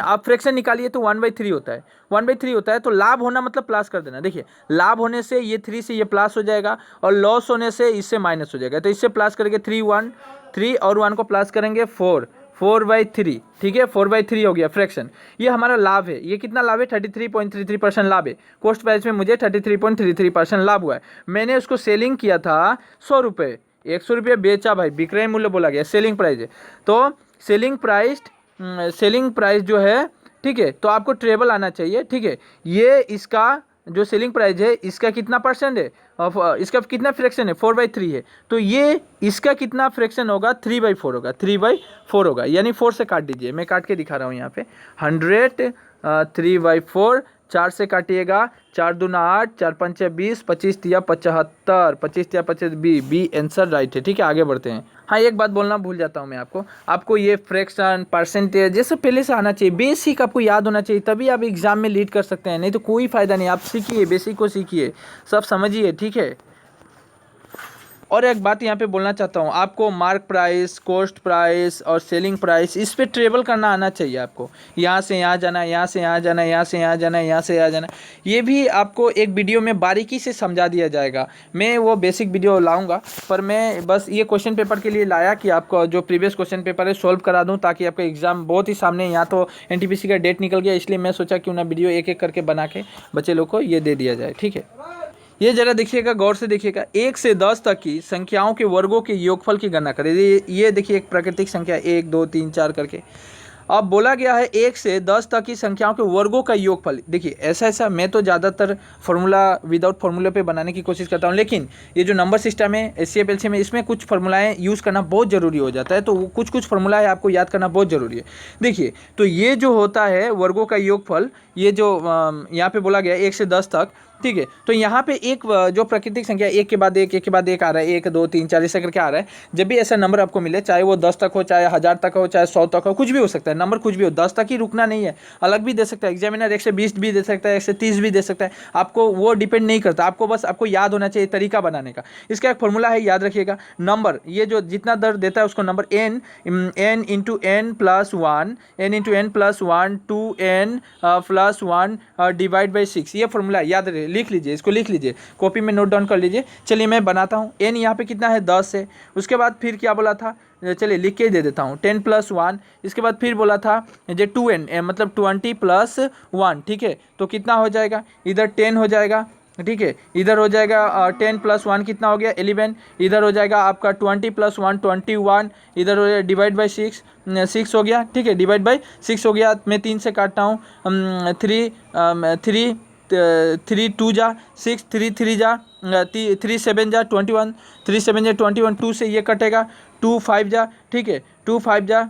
आप फ्रैक्शन निकालिए तो 1/3 होता है, 1/3 होता है। तो लाभ होना मतलब प्लस कर देना। देखिए लाभ होने से ये 3 से ये प्लस हो जाएगा और लॉस होने से इससे माइनस हो जाएगा। तो इससे प्लस करके 3 और 1 को प्लस करेंगे 4/3, ठीक है 4/3 हो गया फ्रैक्शन। ये हमारा लाभ है। ये कितना लाभ है 33.33% लाभ है। कॉस्ट प्राइस में मुझे 33.33% लाभ हुआ है। मैंने उसको सेलिंग किया था 100 रुपये, 100 रुपये बेचा भाई, विक्रय मूल्य बोला गया, सेलिंग प्राइस है। तो सेलिंग प्राइस जो है, ठीक है, तो आपको ट्रेबल आना चाहिए, ठीक है। ये इसका जो सेलिंग प्राइस है इसका कितना परसेंट है, इसका कितना फ्रैक्शन है 4/3 है। तो ये इसका कितना फ्रैक्शन होगा 3/4 होगा, 3/4 होगा, यानी 4 से काट दीजिए, मैं काट के दिखा रहा हूँ यहाँ पे 100 3/4, 4 से काटिएगा, 4 दूना 8, 4 पंचे 20, 25 तिया 75, 25 तिया 25, बी आंसर राइट है, ठीक है। आगे बढ़ते हैं। हाँ एक बात बोलना भूल जाता हूँ मैं आपको ये फ्रैक्शन परसेंटेज ये सब पहले से आना चाहिए, बेसिक आपको याद होना चाहिए, तभी आप एग्जाम में लीड कर सकते हैं, नहीं तो कोई फ़ायदा नहीं। आप सीखिए, बेसिक को सीखिए, सब समझिए, ठीक है। और एक बात यहाँ पे बोलना चाहता हूँ, आपको मार्क प्राइस, कॉस्ट प्राइस और सेलिंग प्राइस इस पे ट्रेवल करना आना चाहिए आपको। यहाँ से यहाँ जाना, यहाँ से यहाँ जाना, यहाँ से यहाँ जाना, यहाँ से यहाँ जाना, ये भी आपको एक वीडियो में बारीकी से समझा दिया जाएगा। मैं वो बेसिक वीडियो लाऊंगा, पर मैं बस ये क्वेश्चन पेपर के लिए लाया कि आपको जो प्रीवियस क्वेश्चन पेपर है सॉल्व करा दूँ, ताकि आपका एग्जाम बहुत ही सामने। यहाँ तो NTPC का डेट निकल गया, इसलिए मैं सोचा क्यों ना वीडियो एक एक करके बना के बच्चे लोग को ये दे दिया जाए, ठीक है। ये जरा देखिएगा, गौर से देखिएगा, 1 से 10 तक की संख्याओं के वर्गों के योगफल की गणना करें। ये देखिए एक प्राकृतिक संख्या 1 2 3 4 करके। अब बोला गया है 1 से 10 तक की संख्याओं के वर्गों का योगफल। देखिए ऐसा मैं तो ज़्यादातर फार्मूला विदाउट फार्मूले पे बनाने की कोशिश करता हूँ, लेकिन ये जो नंबर सिस्टम है SCF LCM में, इसमें कुछ फार्मूलाएँ यूज़ करना बहुत ज़रूरी हो जाता है। तो कुछ फार्मूला है आपको याद करना बहुत ज़रूरी है। देखिए तो ये जो होता है वर्गों का योगफल, ये जो यहाँ पे बोला गया 1 से 10 तक, ठीक है। तो यहाँ पे एक जो प्राकृतिक संख्या एक के बाद एक आ रहा है, 1 2 3 4 ऐसा करके आ रहा है। जब भी ऐसा नंबर आपको मिले, चाहे वो 10 तक हो, चाहे 1000 तक हो, चाहे 100 तक हो, कुछ भी हो सकता है नंबर, कुछ भी हो, 10 तक ही रुकना नहीं है, अलग भी दे सकता है एग्जामिनर, 120 भी दे सकता है, 130 भी दे सकता है, आपको वो डिपेंड नहीं करता। आपको याद होना चाहिए तरीका बनाने का। इसका एक फॉर्मूला है, याद रखिएगा। नंबर ये जो जितना दर देता है उसको number n into n plus 1, n into n plus 1 2n plus 1 divide by 6, ये फॉर्मूला याद रहे, लिख लीजिए, इसको लिख लीजिए, कॉपी में नोट डाउन कर लीजिए। चलिए मैं बनाता हूँ। n यहाँ पे कितना है 10 है। उसके बाद फिर क्या बोला था, चलिए लिख के दे देता हूँ, 10 प्लस 1। इसके बाद फिर बोला था जो 2n मतलब 20 प्लस 1, ठीक है। तो कितना हो जाएगा, इधर 10 हो जाएगा, ठीक है, इधर हो जाएगा 10 प्लस 1 कितना हो गया 11, इधर हो जाएगा आपका 20 प्लस 1 21, इधर हो जाएगा डिवाइड बाई 6 हो गया, ठीक है, डिवाइड बाई 6 हो गया। मैं 3 से काटता हूँ, 3 2 जा 6, 3 3 जा 3 7 जा 21, 3 7 जा 21, 2 से ये कटेगा, 2 5 जा, ठीक है, 2 5 जा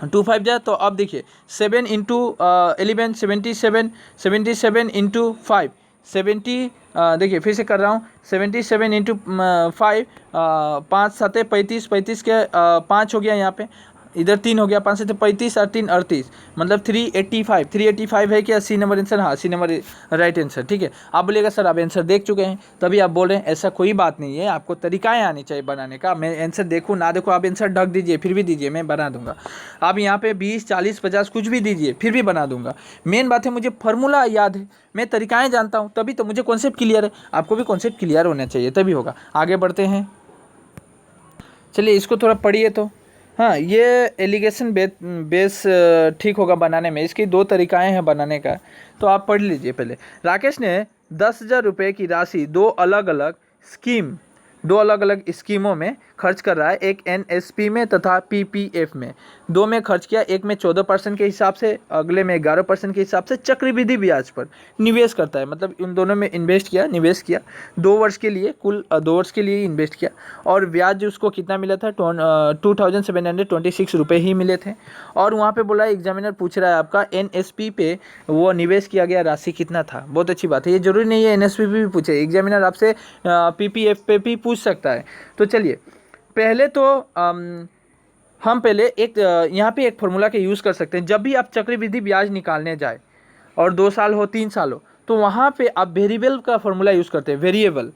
2 5 जा। तो अब देखिए 7 इंटू 11 77 इंटू 5 70, देखिए फिर से कर रहा हूँ, 77 इंटू 5, 5 7 35, 35 के 5 हो गया, यहाँ पे इधर 3 हो गया, 5 से 35 और 3 38, मतलब 385 है क्या सी नंबर आंसर? हाँ सी नंबर राइट आंसर, ठीक है। आप बोलिएगा सर आप आंसर देख चुके हैं तभी आप बोल रहे हैं, ऐसा कोई बात नहीं है, आपको तरीकाएं आनी चाहिए बनाने का। मैं आंसर देखूँ ना देखूँ, आप आंसर ढक दीजिए फिर भी दीजिए, मैं बना दूंगा। आप यहाँ पे 20 40 50 कुछ भी दीजिए फिर भी बना दूंगा। मेन बात है मुझे फार्मूला याद है, मैं तरीकाएँ जानता हूँ, तभी तो मुझे कॉन्सेप्ट क्लियर है। आपको भी कॉन्सेप्ट क्लियर होना चाहिए तभी होगा। आगे बढ़ते हैं, चलिए इसको थोड़ा पढ़िए तो। हाँ ये एलिगेशन बेस ठीक होगा बनाने में, इसकी 2 तरीकाएं हैं बनाने का, तो आप पढ़ लीजिए पहले। राकेश ने 10,000 रुपये की राशि 2 अलग अलग स्कीमों में खर्च कर रहा है, एक NSP में तथा PPF में। 2 में खर्च किया, एक में 14% के हिसाब से, अगले में 11% के हिसाब से चक्रवृद्धि ब्याज पर निवेश करता है। मतलब इन दोनों में निवेश किया 2 वर्ष के लिए, कुल 2 वर्ष के लिए इन्वेस्ट किया, और ब्याज उसको कितना मिला था 2726 रुपये ही मिले थे। और वहाँ पे बोला एग्जामिनर पूछ रहा है आपका NSP पे वो निवेश किया गया राशि कितना था। बहुत अच्छी बात है, ये जरूरी नहीं है NSP पे भी पूछे, एग्जामिनर आपसे PPF पे भी पूछ सकता है। तो चलिए पहले तो हम पहले एक यहाँ पे एक फॉर्मूला के यूज़ कर सकते हैं। जब भी आप चक्रवृद्धि ब्याज निकालने जाए और 2 साल हो 3 साल हो, तो वहाँ पे आप वेरिएबल का फॉर्मूला यूज़ करते हैं। वेरिएबल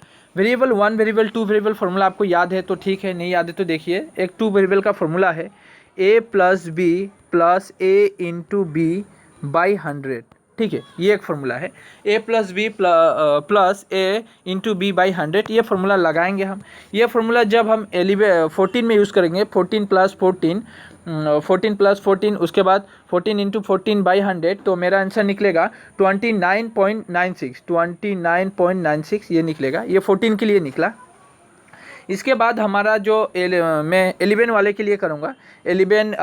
1 वेरिएबल 2 वेरिएबल फार्मूला आपको याद है तो ठीक है, नहीं याद है तो देखिए, एक 2 वेरिएबल का फार्मूला है a plus B plus A into B by 100। ठीक है, ये एक फार्मूला है a plus B plus A into B by 100। ये फार्मूला लगाएंगे हम। ये फार्मूला जब हम 14 में यूज़ करेंगे, 14 प्लस 14 उसके बाद 14 इंटू 14 बाई 100, तो मेरा आंसर निकलेगा 29.96 ये निकलेगा। ये 14 के लिए निकला। इसके बाद हमारा जो मैं 11 वाले के लिए करूँगा, 11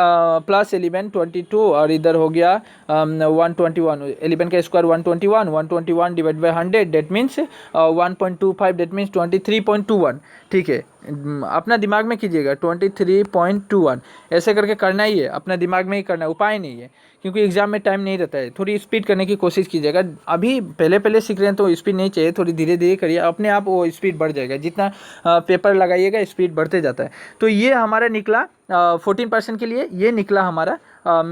प्लस 11 22 और इधर हो गया 121। 11 का square 121 divide by 100 that means 1.25 that means 23.21। ठीक है, अपना दिमाग में कीजिएगा 23.21 ऐसे करके करना ही है, अपना दिमाग में ही करना है, उपाय नहीं है, क्योंकि एग्जाम में टाइम नहीं रहता है। थोड़ी स्पीड करने की कोशिश कीजिएगा। अभी पहले सीख रहे हैं तो स्पीड नहीं चाहिए, थोड़ी धीरे धीरे करिए, अपने आप वो स्पीड बढ़ जाएगा। जितना पेपर लगाइएगा स्पीड बढ़ते जाता है। तो ये हमारा निकला 14% के लिए, ये निकला हमारा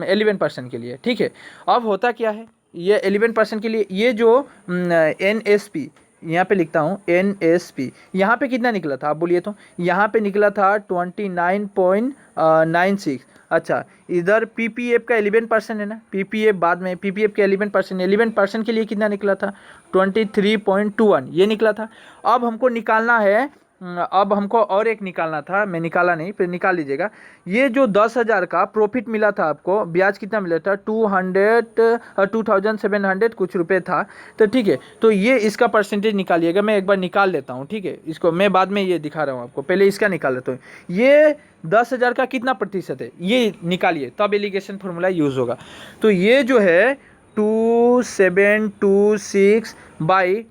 11% के लिए। ठीक है, अब होता क्या है, ये 11% के लिए ये जो NSP यहाँ पे लिखता हूँ, NSP यहाँ पे कितना निकला था आप बोलिए तो? यहाँ पे निकला था 29.96। अच्छा, इधर PPF का 11% है ना, PPF बाद में, PPF का 11% के लिए कितना निकला था? 23.21 ये निकला था। अब हमको निकालना है, अब हमको और एक निकालना था, मैं निकाला नहीं, फिर निकाल लीजिएगा। ये जो 10,000 का प्रॉफिट मिला था आपको, ब्याज कितना मिला था? 2700 कुछ रुपए था। तो ठीक है, तो ये इसका परसेंटेज निकालिएगा। मैं एक बार निकाल लेता हूँ, ठीक है, इसको मैं बाद में ये दिखा रहा हूँ आपको, पहले इसका निकाल लेता हूँ। ये 10,000 का कितना प्रतिशत है ये निकालिए, तब एलिगेशन फार्मूला यूज़ होगा। तो ये जो है 2726 बाई,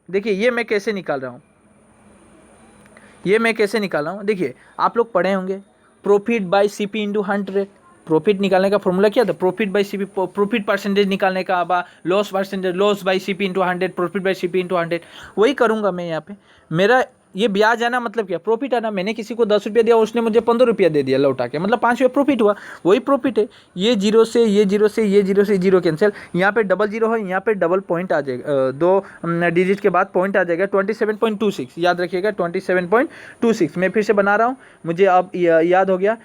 देखिए ये मैं कैसे निकाल रहा हूँ, देखिए आप लोग पढ़े होंगे, profit by CP into 100। Profit निकालने का फॉर्मूला क्या था? Profit by CP, profit percentage निकालने का, loss percentage, loss by CP into 100, profit by CP into 100। वही करूँगा मैं यहाँ पे। मेरा ये ब्याज आना मतलब क्या? प्रॉफिट आना। मैंने किसी को 10 रुपया दिया, उसने मुझे 15 रुपया दे दिया लौटा के, मतलब 5 रुपया प्रॉफिट हुआ, वही प्रॉफिट है। ये जीरो से ये जीरो से ये जीरो से जीरो कैंसिल, यहाँ पे डबल जीरो है, यहाँ पे डबल पॉइंट आ जाएगा, 2 डिजिट के बाद पॉइंट आ जाएगा 27.26। याद रखिएगा 27.26। मैं फिर से बना रहा हूँ, मुझे अब याद हो गया।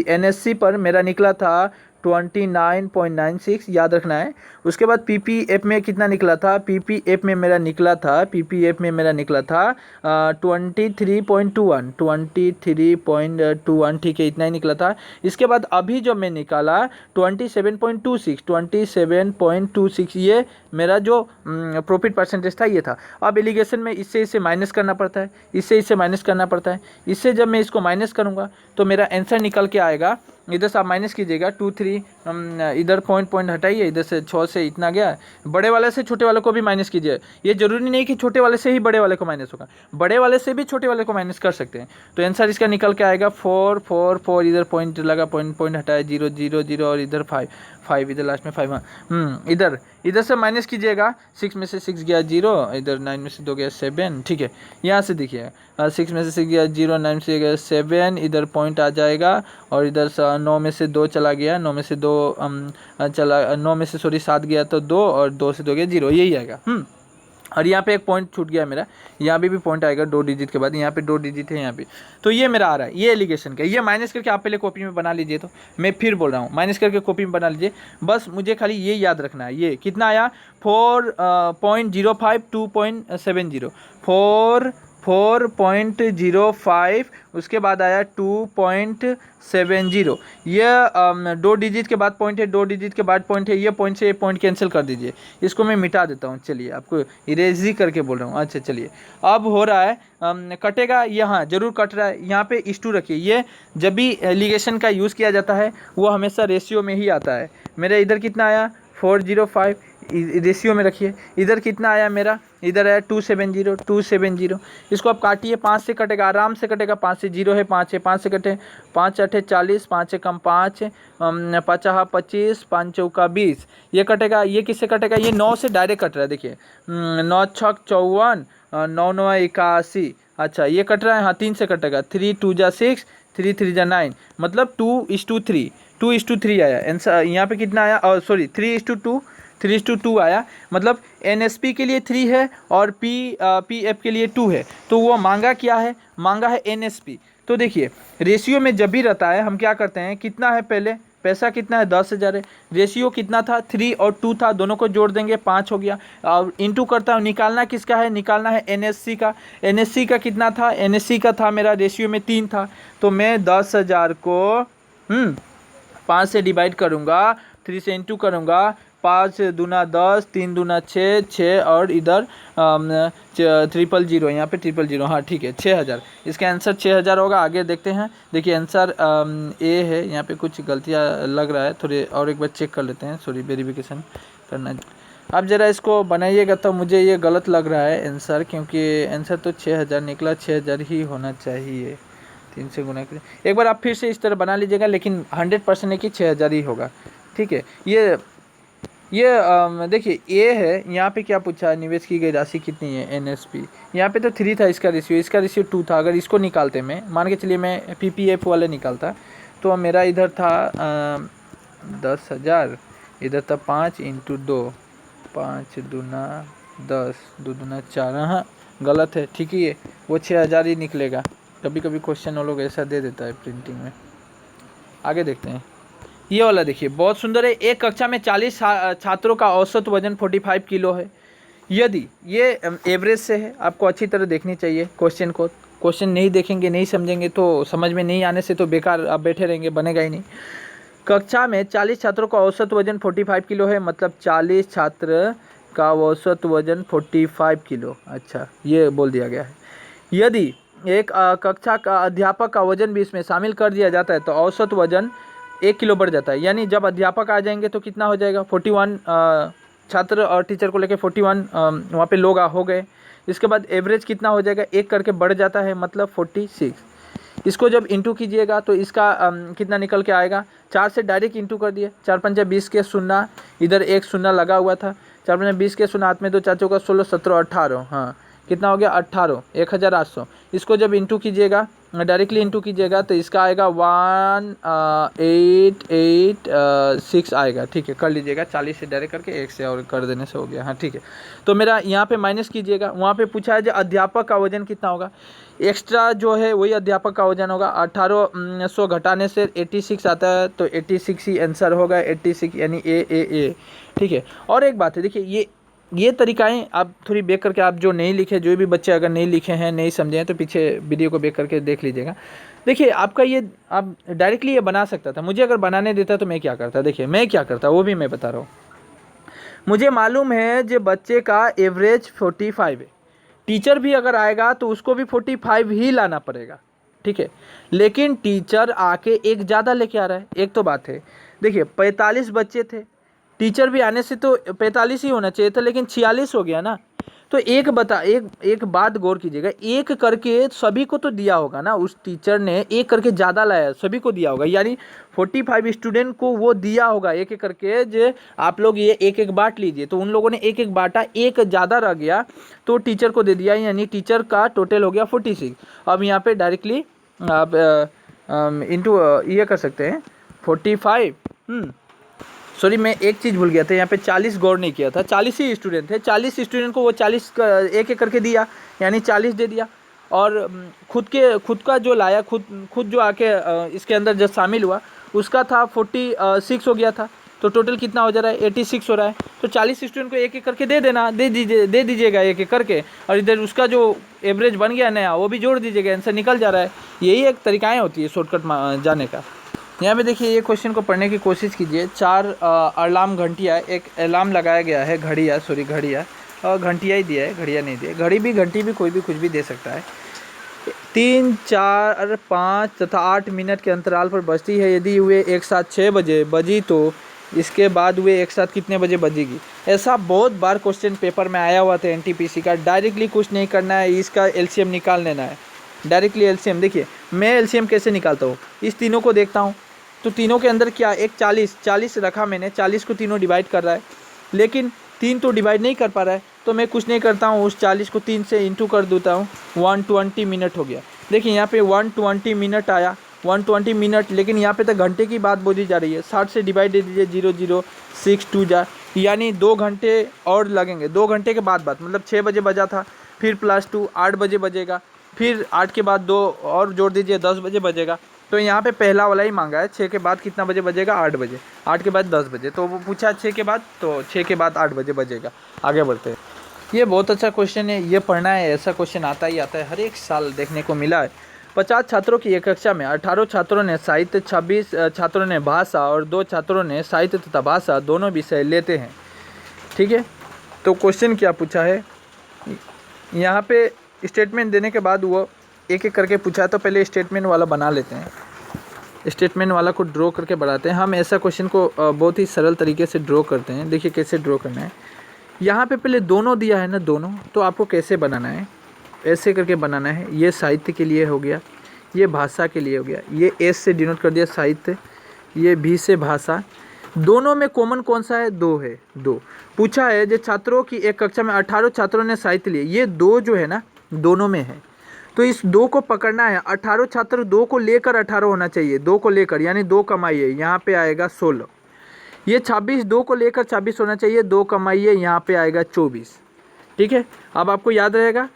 NSC पर मेरा निकला था 29.96, याद रखना है। उसके बाद PPF में कितना निकला था? PPF में मेरा निकला था 23.21, ठीक है, इतना ही निकला था। इसके बाद अभी जो मैं निकाला 27.26, ये मेरा जो प्रॉफिट परसेंटेज था ये था। अब एलिगेशन में इससे माइनस करना पड़ता है, इससे माइनस करना पड़ता है। इससे जब मैं इसको माइनस करूँगा तो मेरा आंसर निकल के आएगा। इधर से आप माइनस कीजिएगा 2 3, इधर पॉइंट हटाइए, इधर से 6 से इतना गया। बड़े वाले से छोटे वाले को भी माइनस कीजिए। ये जरूरी नहीं कि छोटे वाले से ही बड़े वाले को माइनस होगा, बड़े वाले से भी छोटे वाले को माइनस कर सकते हैं। तो आंसर इसका निकल के आएगा 4 4 4, इधर पॉइंट लगा, पॉइंट हटाया, 0 0 0 और इधर 5 5, इधर लास्ट में 5। हाँ, इधर से माइनस कीजिएगा, 6 में से 6 गया 0, इधर 9 में से 2 गया 7। ठीक है, यहाँ से देखिए 6 में से 6 गया 0, 9 में से गया 7, इधर पॉइंट आ जाएगा, और इधर 9 में से 2 चला गया, 9 में से 2 चला, 9 में से 7 गया तो 2, और 2 से 2 गया 0, यही आएगा। और यहाँ पे एक पॉइंट छूट गया मेरा, यहाँ पे भी पॉइंट आएगा 2 डिजिट के बाद, यहाँ पे 2 डिजिट है यहाँ पे। तो ये मेरा आ रहा है, ये एलिगेशन का। ये माइनस करके आप पहले कॉपी में बना लीजिए। तो मैं फिर बोल रहा हूँ, माइनस करके कॉपी में बना लीजिए, बस मुझे खाली ये याद रखना है। ये कितना आया? 4.05 2.70, 4.05, उसके बाद आया 2.70। ये 2 डिजिट के बाद पॉइंट है, 2 डिजिट के बाद पॉइंट है, ये पॉइंट से ये पॉइंट कैंसिल कर दीजिए। इसको मैं मिटा देता हूँ, चलिए, आपको इरेज ही करके बोल रहा हूँ। अच्छा चलिए, अब हो रहा है, कटेगा, यहाँ जरूर कट रहा है। यहाँ पे इस 2 रखिए। ये जब भी एलिगेशन का यूज़ किया जाता है वो हमेशा रेशियो में ही आता है। मेरा इधर कितना आया? 405, रेशियो में रखिए। इधर कितना आया मेरा? इधर आया 270। इसको आप काटिए, 5 से कटेगा, आराम से कटेगा। 5 से 0 है, 5 है, 5 से कटे, 5 8 40, 5 से कम 5, 5 25, 5 चौका 20, ये कटेगा। ये किससे कटेगा? ये 9 से डायरेक्ट कट रहा है, देखिए 9 6 54, 9 9 81। अच्छा, ये कट रहा है, हाँ 3 से कटेगा, 3 2 जा 6, 3 3 जा 9, मतलब 2:3, 2:3 आया आंसर। यहाँ पे कितना आया, सॉरी 3:2, 3:2 आया। मतलब NSP के लिए 3 है और PF के लिए 2 है। तो वो मांगा क्या है, मांगा है NSP। तो देखिए रेशियो में जब भी रहता है हम क्या करते हैं, कितना है पहले, पैसा कितना है 10,000 है, रेशियो कितना था 3 और 2 था, दोनों को जोड़ देंगे 5 हो गया। और इंटू करता हूँ, निकालना किसका है, निकालना है NSC का। NSC का कितना था, NSC का था मेरा रेशियो में 3 था। तो मैं 10,000 को 5 से डिवाइड करूँगा, 3 से इंटू करूँगा, 5 दूना 10, 3 दूना 6, 6 और इधर 000, यहाँ पे 000, हाँ ठीक है 6,000। इसका आंसर 6,000 होगा। आगे देखते हैं। देखिए आंसर ए है। यहाँ पे कुछ गलतियाँ लग रहा है, थोड़े और एक बार चेक कर लेते हैं, सॉरी वेरिफिकेशन करना। आप ज़रा इसको बनाइएगा, तो मुझे ये गलत लग रहा है आंसर, क्योंकि आंसर तो 6,000 निकला, 6,000 ही होना चाहिए। 3 से गुना करें, एक बार आप फिर से इस तरह बना लीजिएगा, लेकिन 100% है कि 6,000 ही होगा। ठीक है, ये देखिए ए है। यहाँ पे क्या पूछा है, निवेश की गई राशि कितनी है NSP। यहाँ पे तो 3 था इसका रेशियो 2 था। अगर इसको निकालते, मैं मान के चलिए मैं PPF वाले निकालता, तो मेरा इधर था 10,000, इधर था 5 × 2, 5 दूना 10, 2 दूना 4, हाँ गलत है, ठीक ही है, वो 6,000 ही निकलेगा। कभी कभी क्वेश्चन वो लोग ऐसा दे देता है प्रिंटिंग में। आगे देखते हैं। ये वाला देखिए बहुत सुंदर है। एक कक्षा में 40 छात्रों का औसत वजन 45 किलो है। यदि ये एवरेज से है, आपको अच्छी तरह देखनी चाहिए क्वेश्चन को। क्वेश्चन नहीं देखेंगे, नहीं समझेंगे, तो समझ में नहीं आने से तो बेकार आप बैठे रहेंगे, बनेगा ही नहीं। कक्षा में 40 छात्रों का औसत वजन 45 किलो है, मतलब 40 छात्र का औसत वजन 45 किलो। अच्छा, ये बोल दिया गया है। यदि एक कक्षा का अध्यापक का वजन भी इसमें शामिल कर दिया जाता है तो औसत वजन 1 किलो बढ़ जाता है। यानी जब अध्यापक आ जाएंगे तो कितना हो जाएगा, 41 छात्र और टीचर को लेके 41 वहाँ पे लोग हो गए। इसके बाद एवरेज कितना हो जाएगा, 1 करके बढ़ जाता है, मतलब 46। इसको जब इंटू कीजिएगा तो इसका कितना निकल के आएगा, 4 से डायरेक्ट इंटू कर दिए, 4 पंजा 20 के शून्य, इधर एक शून्य लगा हुआ था, 4 पंजा 20 के शून्य, हाथ में 2 4 का 16, 17, 18, हाँ कितना हो गया 18, 1,800। इसको जब इंटू कीजिएगा, डायरेक्टली इंटू कीजिएगा, तो इसका आएगा 1886 आएगा। ठीक है, कर लीजिएगा, 40 से डायरेक्ट करके 1 से और कर देने से हो गया। हाँ ठीक है, तो मेरा यहाँ पे माइनस कीजिएगा। वहाँ पे पूछा है जो अध्यापक का वजन कितना होगा, एक्स्ट्रा जो है वही अध्यापक का वजन होगा। 1800 घटाने से 86 आता है, तो 86 ही आंसर होगा, 86 यानी ए। ठीक है, और एक बात है, देखिए ये तरीकाएं आप थोड़ी बेक करके, आप जो नहीं लिखे, जो भी बच्चे अगर नहीं लिखे हैं, नहीं समझे हैं, तो पीछे वीडियो को बेक करके देख लीजिएगा। देखिए आपका ये, आप डायरेक्टली ये बना सकता था, मुझे अगर बनाने देता तो मैं क्या करता, देखिए मैं क्या करता वो भी मैं बता रहा हूँ। मुझे मालूम है जो बच्चे का एवरेज 45 है, टीचर भी अगर आएगा तो उसको भी 45 ही लाना पड़ेगा। ठीक है, लेकिन टीचर आके एक ज़्यादा लेके आ रहा है, एक तो बात है। देखिए 45 बच्चे थे, टीचर भी आने से तो 45 ही होना चाहिए था, लेकिन 46 हो गया ना। तो एक बात गौर कीजिएगा, एक करके सभी को तो दिया होगा ना, उस टीचर ने एक करके ज़्यादा लाया, सभी को दिया होगा, यानी 45 स्टूडेंट को वो दिया होगा एक एक करके। जो आप लोग ये एक एक बांट लीजिए, तो उन लोगों ने एक एक बांटा, एक ज़्यादा रह गया तो टीचर को दे दिया, यानी टीचर का टोटल हो गया 46। अब यहाँ पे डायरेक्टली आप इंटू ये कर सकते हैं 45। सॉरी, मैं एक चीज़ भूल गया था, यहाँ पे 40 गौर नहीं किया था, 40 ही स्टूडेंट थे, 40 स्टूडेंट को वो 40 एक एक करके दिया, यानी 40 दे दिया। और खुद का जो लाया, खुद जो आके इसके अंदर जब शामिल हुआ, उसका था 46 हो गया था, तो टोटल कितना हो जा रहा है 86 हो रहा है। तो 40 स्टूडेंट को एक एक करके दे दीजिएगा एक एक करके, और इधर उसका जो एवरेज बन गया नया वो भी जोड़ दीजिएगा, आंसर निकल जा रहा है। यही एक तरीकाएँ होती है शॉर्टकट जाने का। यहाँ पे देखिए, ये क्वेश्चन को पढ़ने की कोशिश कीजिए। 4 अलार्म घंटियाँ, एक अलार्म लगाया गया है, घड़ियाँ और घंटियाँ ही दिया है, घड़ियाँ नहीं दिया। घंटी भी कोई भी कुछ भी दे सकता है। 3, 4, 5 तथा 8 मिनट के अंतराल पर बजती है। यदि वे एक साथ 6 बजे बजी तो इसके बाद वे एक साथ कितने बजे बजेगी। ऐसा बहुत बार क्वेश्चन पेपर में आया हुआ था NTPC का। डायरेक्टली कुछ नहीं करना है, इसका LCM निकाल लेना है, डायरेक्टली LCM। देखिए मैं LCM कैसे निकालता हूँ, इस तीनों को देखता हूँ, तो तीनों के अंदर क्या, एक 40 रखा मैंने, 40 को तीनों डिवाइड कर रहा है, लेकिन 3 तो डिवाइड नहीं कर पा रहा है, तो मैं कुछ नहीं करता हूँ, उस 40 को 3 से इंटू कर देता हूँ, 120 मिनट हो गया। देखिए यहाँ पे 120 मिनट आया, 120 मिनट, लेकिन यहाँ पे तो घंटे की बात बोली जा रही है। 60 से डिवाइड दे दीजिए, 006 जा, यानी 2 घंटे और लगेंगे। 2 घंटे के बाद मतलब 6 बजे बजा था, फिर +2 8 बजे बजेगा, फिर 8 के बाद 2 और जोड़ दीजिए 10 बजे बजेगा। तो यहाँ पे पहला वाला ही मांगा है, 6 के बाद कितना बजे बजेगा, 8 बजे, 8 के बाद 10 बजे, तो वो पूछा 6 के बाद, तो 6 के बाद 8 बजे बजेगा। आगे बढ़ते हैं। ये बहुत अच्छा क्वेश्चन है, ये पढ़ना है, ऐसा क्वेश्चन आता ही आता है, हर एक साल देखने को मिला है। 50 छात्रों की एक कक्षा में 18 छात्रों ने साहित्य, 26 छात्रों ने भाषा और 2 छात्रों ने साहित्य तथा भाषा दोनों विषय लेते हैं। ठीक है, तो क्वेश्चन क्या पूछा है, यहाँ पे स्टेटमेंट देने के बाद वो एक एक करके पूछा, तो पहले स्टेटमेंट वाला बना लेते हैं। स्टेटमेंट वाला को ड्रॉ करके बढ़ाते हैं। हम ऐसा क्वेश्चन को बहुत ही सरल तरीके से ड्रॉ करते हैं। देखिए कैसे ड्रॉ करना है। यहाँ पे पहले दोनों दिया है ना, दोनों, तो आपको कैसे बनाना है, ऐसे करके बनाना है। ये साहित्य के लिए हो गया, ये भाषा के लिए हो गया, ये एस से डिनोट कर दिया साहित्य, ये भी से भाषा। दोनों में कॉमन कौन सा है, 2 है। 2 पूछा है जो छात्रों की एक कक्षा में 18 छात्रों ने साहित्य लिए, ये 2 जो है ना दोनों में है, तो इस 2 को पकड़ना है। 18 छात्र 2 को लेकर 18 होना चाहिए, 2 को लेकर, यानी 2 कमाइए, यहाँ पे आएगा 16। ये 26 2 को लेकर 26 होना चाहिए, 2 कमाइए, यहाँ पे आएगा 24। ठीक है, अब आपको याद रहेगा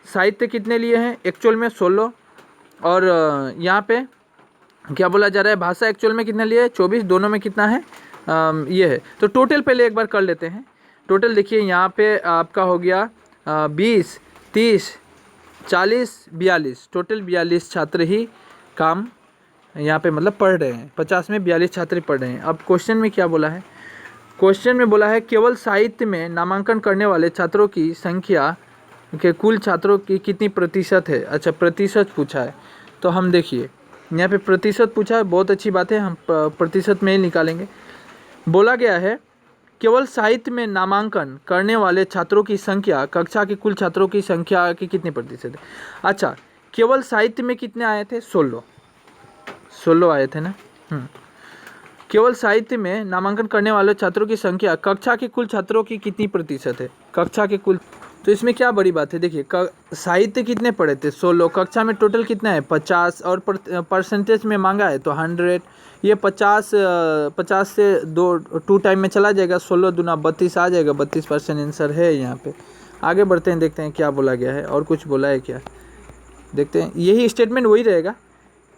साहित्य कितने लिए हैं, एक्चुअल में 16, और यहाँ पे क्या बोला जा रहा है, भाषा एक्चुअल में कितने लिए, 24, दोनों में कितना है, ये है। तो टोटल पहले एक बार कर लेते हैं। टोटल देखिए यहाँ पे आपका हो गया 20, 30, 40, 42, टोटल 42 छात्र ही काम यहाँ पे मतलब पढ़ रहे हैं। 50 में 42 छात्र पढ़ रहे हैं। अब क्वेश्चन में क्या बोला है, क्वेश्चन में बोला है केवल साहित्य में नामांकन करने वाले छात्रों की संख्या के कुल छात्रों की कितनी प्रतिशत है। अच्छा, प्रतिशत पूछा है, तो हम देखिए यहाँ पे प्रतिशत पूछा है, बहुत अच्छी बात है, हम प्रतिशत में ही निकालेंगे। बोला गया है केवल साहित्य में नामांकन करने वाले छात्रों की संख्या कक्षा के कुल छात्रों की संख्या की कितनी प्रतिशत है। अच्छा, केवल साहित्य में कितने आए थे, 16 आए थे ना। केवल साहित्य में नामांकन करने वाले छात्रों की संख्या कक्षा के कुल छात्रों की कितनी प्रतिशत है, कक्षा के कुल, तो इसमें क्या बड़ी बात है। देखिए साहित्य कितने पढ़े थे, 16, कक्षा में टोटल कितना है 50, और परसेंटेज में मांगा है तो 100, ये 50 से 2 टाइम में चला जाएगा, 16 दूना 32 आ जाएगा, 32% आंसर है यहाँ पे। आगे बढ़ते हैं, देखते हैं क्या बोला गया है, और कुछ बोला है क्या, देखते हैं। यही स्टेटमेंट वही रहेगा।